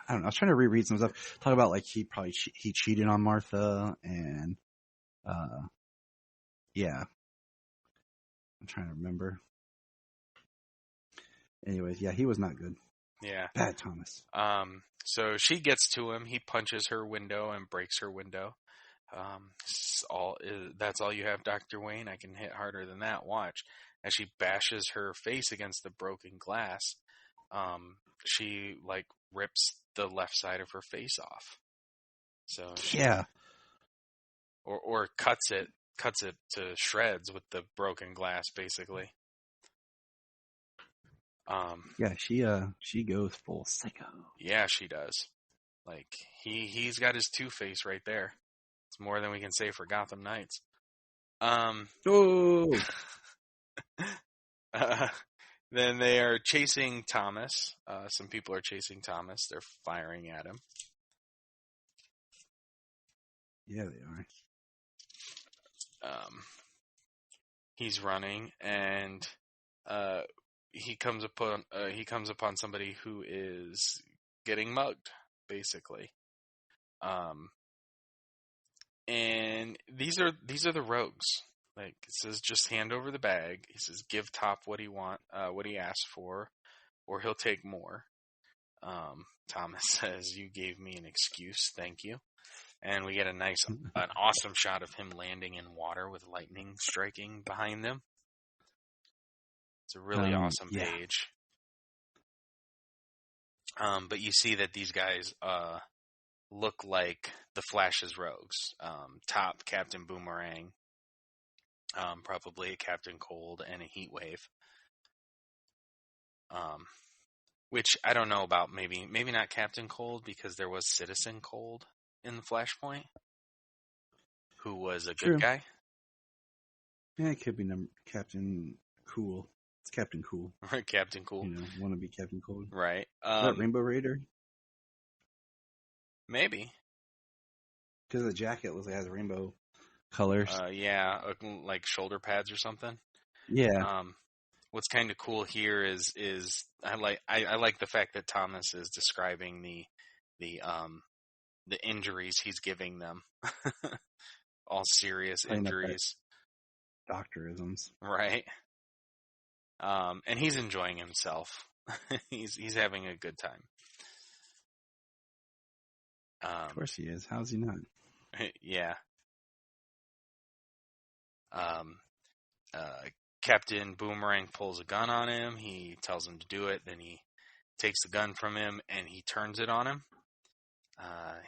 [SPEAKER 4] I don't know. I was trying to reread some stuff. Talk about like he probably he cheated on Martha, and yeah, I'm trying to remember. Anyways, yeah, he was not good.
[SPEAKER 5] Yeah.
[SPEAKER 4] Bad Thomas.
[SPEAKER 5] So she gets to him. He punches her window and breaks her window. That's all you have, Dr. Wayne? I can hit harder than that. Watch. As she bashes her face against the broken glass, she like rips the left side of her face off. So
[SPEAKER 4] yeah,
[SPEAKER 5] or cuts it to shreds with the broken glass, basically.
[SPEAKER 4] Yeah, she goes full psycho.
[SPEAKER 5] Yeah, she does. Like he's got his Two-Face right there. It's more than we can say for Gotham Knights.
[SPEAKER 4] Oh.
[SPEAKER 5] Then they are chasing Thomas. Some people are chasing Thomas. They're firing at him.
[SPEAKER 4] Yeah, they are.
[SPEAKER 5] He's running, and he comes upon somebody who is getting mugged, basically. And these are the rogues. Like it says, just hand over the bag. He says, give Top what he asked for, or he'll take more. Thomas says, you gave me an excuse, thank you. And we get an awesome shot of him landing in water with lightning striking behind them. It's a really awesome page. But you see that these guys look like the Flash's rogues. Top, Captain Boomerang, probably a Captain Cold, and a Heatwave. Which I don't know about. Maybe not Captain Cold, because there was Citizen Cold in the Flashpoint, who was a good guy.
[SPEAKER 4] Yeah, it could be Captain Cool. It's Captain Cool.
[SPEAKER 5] Right, Captain Cool.
[SPEAKER 4] You know, want to be Captain Cold.
[SPEAKER 5] Right.
[SPEAKER 4] Rainbow Raider?
[SPEAKER 5] Maybe.
[SPEAKER 4] Because the jacket looks like it has rainbow colors.
[SPEAKER 5] Yeah, like shoulder pads or something.
[SPEAKER 4] Yeah.
[SPEAKER 5] What's kind of cool here is I like the fact that Thomas is describing the injuries he's giving them. All serious injuries.
[SPEAKER 4] Doctorisms.
[SPEAKER 5] Right. And he's enjoying himself. he's having a good time.
[SPEAKER 4] Of course he is. How's he not?
[SPEAKER 5] Yeah. Captain Boomerang pulls a gun on him. He tells him to do it. Then he takes the gun from him and he turns it on him.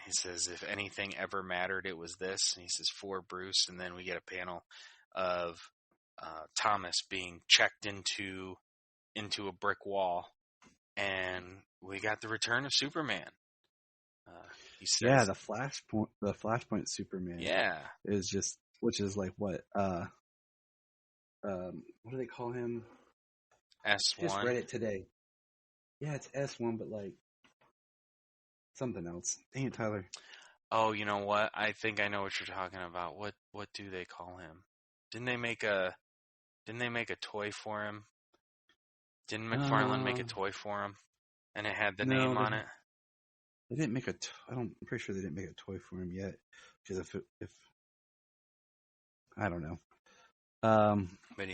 [SPEAKER 5] He says, if anything ever mattered, it was this. And he says, for Bruce. And then we get a panel of Thomas being checked into a brick wall. And we got the return of Superman. He says,
[SPEAKER 4] the Flashpoint Superman.
[SPEAKER 5] Yeah.
[SPEAKER 4] Is just, which is like what? What do they call him?
[SPEAKER 5] S1.
[SPEAKER 4] Just read it today. Yeah, it's S1, but like something else. Dang it, Tyler.
[SPEAKER 5] Oh, you know what? I think I know what you're talking about. What do they call him? Didn't they make a toy for him? Didn't McFarlane make a toy for him? And it had the name on it?
[SPEAKER 4] They didn't make I'm pretty sure they didn't make a toy for him yet. Because if I don't know. But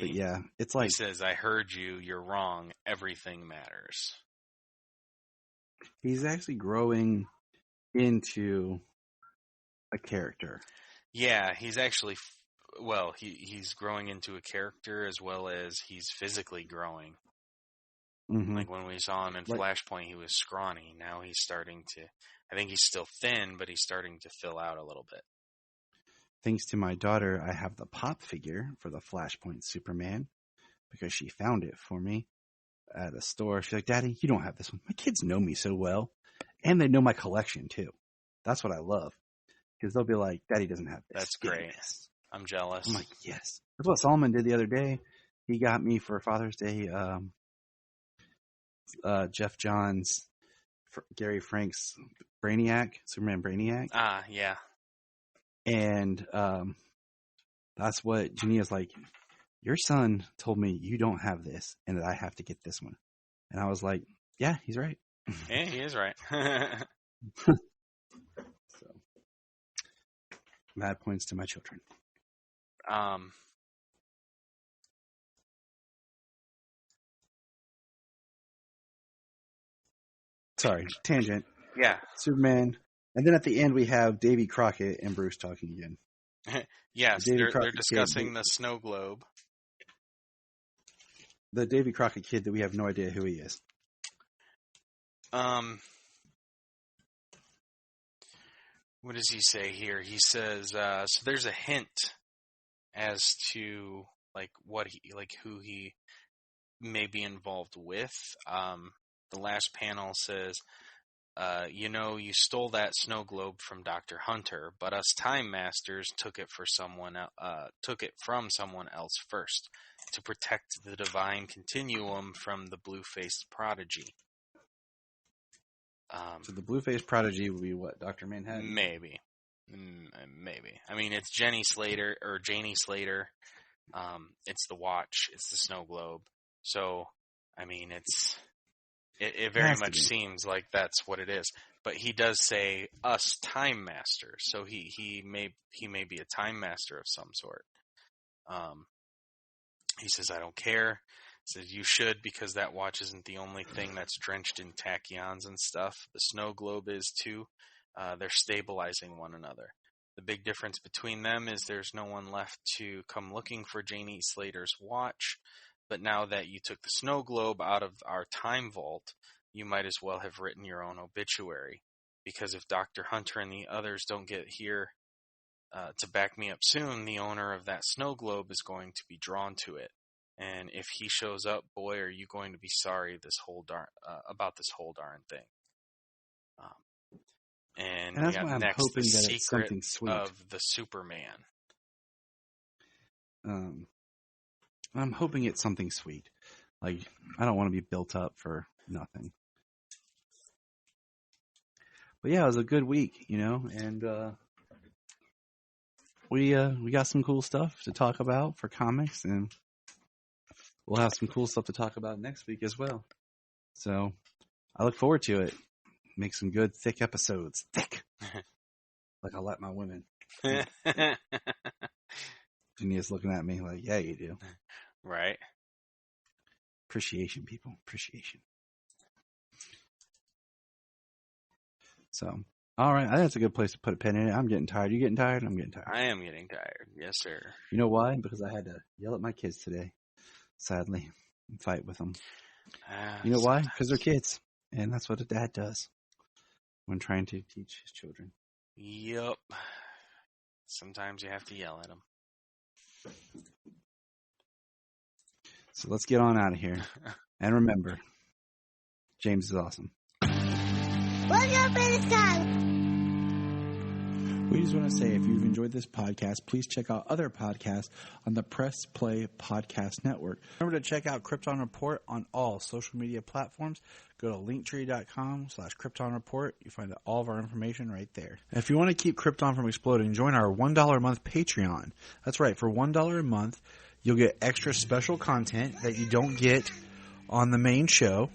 [SPEAKER 4] yeah, it's like,
[SPEAKER 5] he says, I heard you, you're wrong, everything matters.
[SPEAKER 4] He's actually growing into a character.
[SPEAKER 5] Yeah, he's actually, he's growing into a character as well as he's physically growing.
[SPEAKER 4] Mm-hmm.
[SPEAKER 5] Like when we saw him in Flashpoint, he was scrawny. Now he's starting to, I think he's still thin, but he's starting to fill out a little bit.
[SPEAKER 4] Thanks to my daughter, I have the pop figure for the Flashpoint Superman because she found it for me at a store. She's like, Daddy, you don't have this one. My kids know me so well. And they know my collection, too. That's what I love. Because they'll be like, Daddy doesn't have this.
[SPEAKER 5] That's great. I'm jealous.
[SPEAKER 4] I'm like, yes. That's what Solomon did the other day. He got me for Father's Day Jeff Johns, Gary Frank's Brainiac, Superman Brainiac.
[SPEAKER 5] Ah, yeah.
[SPEAKER 4] And that's what Jania's like, your son told me you don't have this and that I have to get this one. And I was like, yeah, he's right.
[SPEAKER 5] Yeah, he is right.
[SPEAKER 4] So, mad points to my children. Sorry, tangent.
[SPEAKER 5] Yeah.
[SPEAKER 4] Superman. And then at the end, we have Davy Crockett and Bruce talking again.
[SPEAKER 5] Yes,
[SPEAKER 4] Davy
[SPEAKER 5] they're
[SPEAKER 4] Crockett
[SPEAKER 5] discussing
[SPEAKER 4] kid.
[SPEAKER 5] the snow globe.
[SPEAKER 4] The Davy Crockett kid that we have no idea who he is.
[SPEAKER 5] What does he say here? He says, so there's a hint as to like who he may be involved with. The last panel says, you stole that snow globe from Dr. Hunter, but us Time Masters took it from someone else first to protect the divine continuum from the blue-faced prodigy.
[SPEAKER 4] So the blue-faced prodigy would be what, Dr. Manhattan?
[SPEAKER 5] Maybe. I mean, it's Janie Slater. It's the watch. It's the snow globe. So, I mean, it very much seems like that's what it is. But he does say us Time Masters, so he may be a Time Master of some sort. He says, I don't care. He says, you should, because that watch isn't the only thing that's drenched in tachyons and stuff. The snow globe is too. They're stabilizing one another. The big difference between them is there's no one left to come looking for Janie Slater's watch. But now that you took the snow globe out of our time vault, you might as well have written your own obituary. Because if Dr. Hunter and the others don't get here to back me up soon, the owner of that snow globe is going to be drawn to it. And if he shows up, boy, are you going to be sorry about this whole darn thing. And
[SPEAKER 4] that's
[SPEAKER 5] we got
[SPEAKER 4] why I'm
[SPEAKER 5] next
[SPEAKER 4] hoping
[SPEAKER 5] the
[SPEAKER 4] that it's
[SPEAKER 5] secret
[SPEAKER 4] something sweet.
[SPEAKER 5] of the Superman.
[SPEAKER 4] I'm hoping it's something sweet. Like, I don't want to be built up for nothing. But yeah, it was a good week, and we got some cool stuff to talk about for comics, and we'll have some cool stuff to talk about next week as well. So I look forward to it. Make some good, thick episodes. Thick. Like I like my women. Jania's looking at me like, yeah, you do.
[SPEAKER 5] Right.
[SPEAKER 4] Appreciation, people. Appreciation. So, all right. I think that's a good place to put a pin in it. I'm getting tired. You getting tired? I'm getting tired.
[SPEAKER 5] I am getting tired. Yes, sir.
[SPEAKER 4] You know why? Because I had to yell at my kids today, sadly, and fight with them. You know why? Because they're kids. And that's what a dad does when trying to teach his children.
[SPEAKER 5] Yup. Sometimes you have to yell at them.
[SPEAKER 4] So let's get on out of here. And remember, James is awesome.
[SPEAKER 2] What's up in the sky?
[SPEAKER 7] We just want to say, if you've enjoyed this podcast, please check out other podcasts on the Press Play Podcast Network. Remember to check out Krypton Report on all social media platforms. Go to linktree.com/Krypton Report. You find all of our information right there. And if you want to keep Krypton from exploding, join our $1 a month Patreon. That's right. For $1 a month, you'll get extra special content that you don't get on the main show,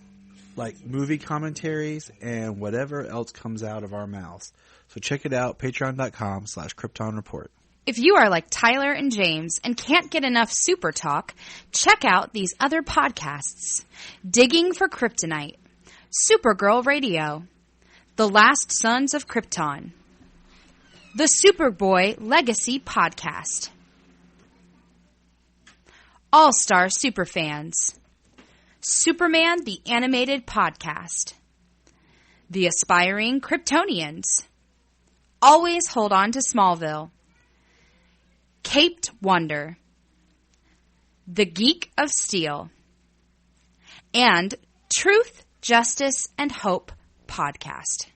[SPEAKER 7] like movie commentaries and whatever else comes out of our mouths. So check it out, patreon.com/Krypton Report.
[SPEAKER 6] If you are like Tyler and James and can't get enough Super Talk, check out these other podcasts. Digging for Kryptonite, Supergirl Radio, The Last Sons of Krypton, The Superboy Legacy Podcast, All-Star Superfans, Superman the Animated Podcast, The Aspiring Kryptonians, Always Hold On to Smallville, Caped Wonder, The Geek of Steel, and Truth, Justice, and Hope Podcast.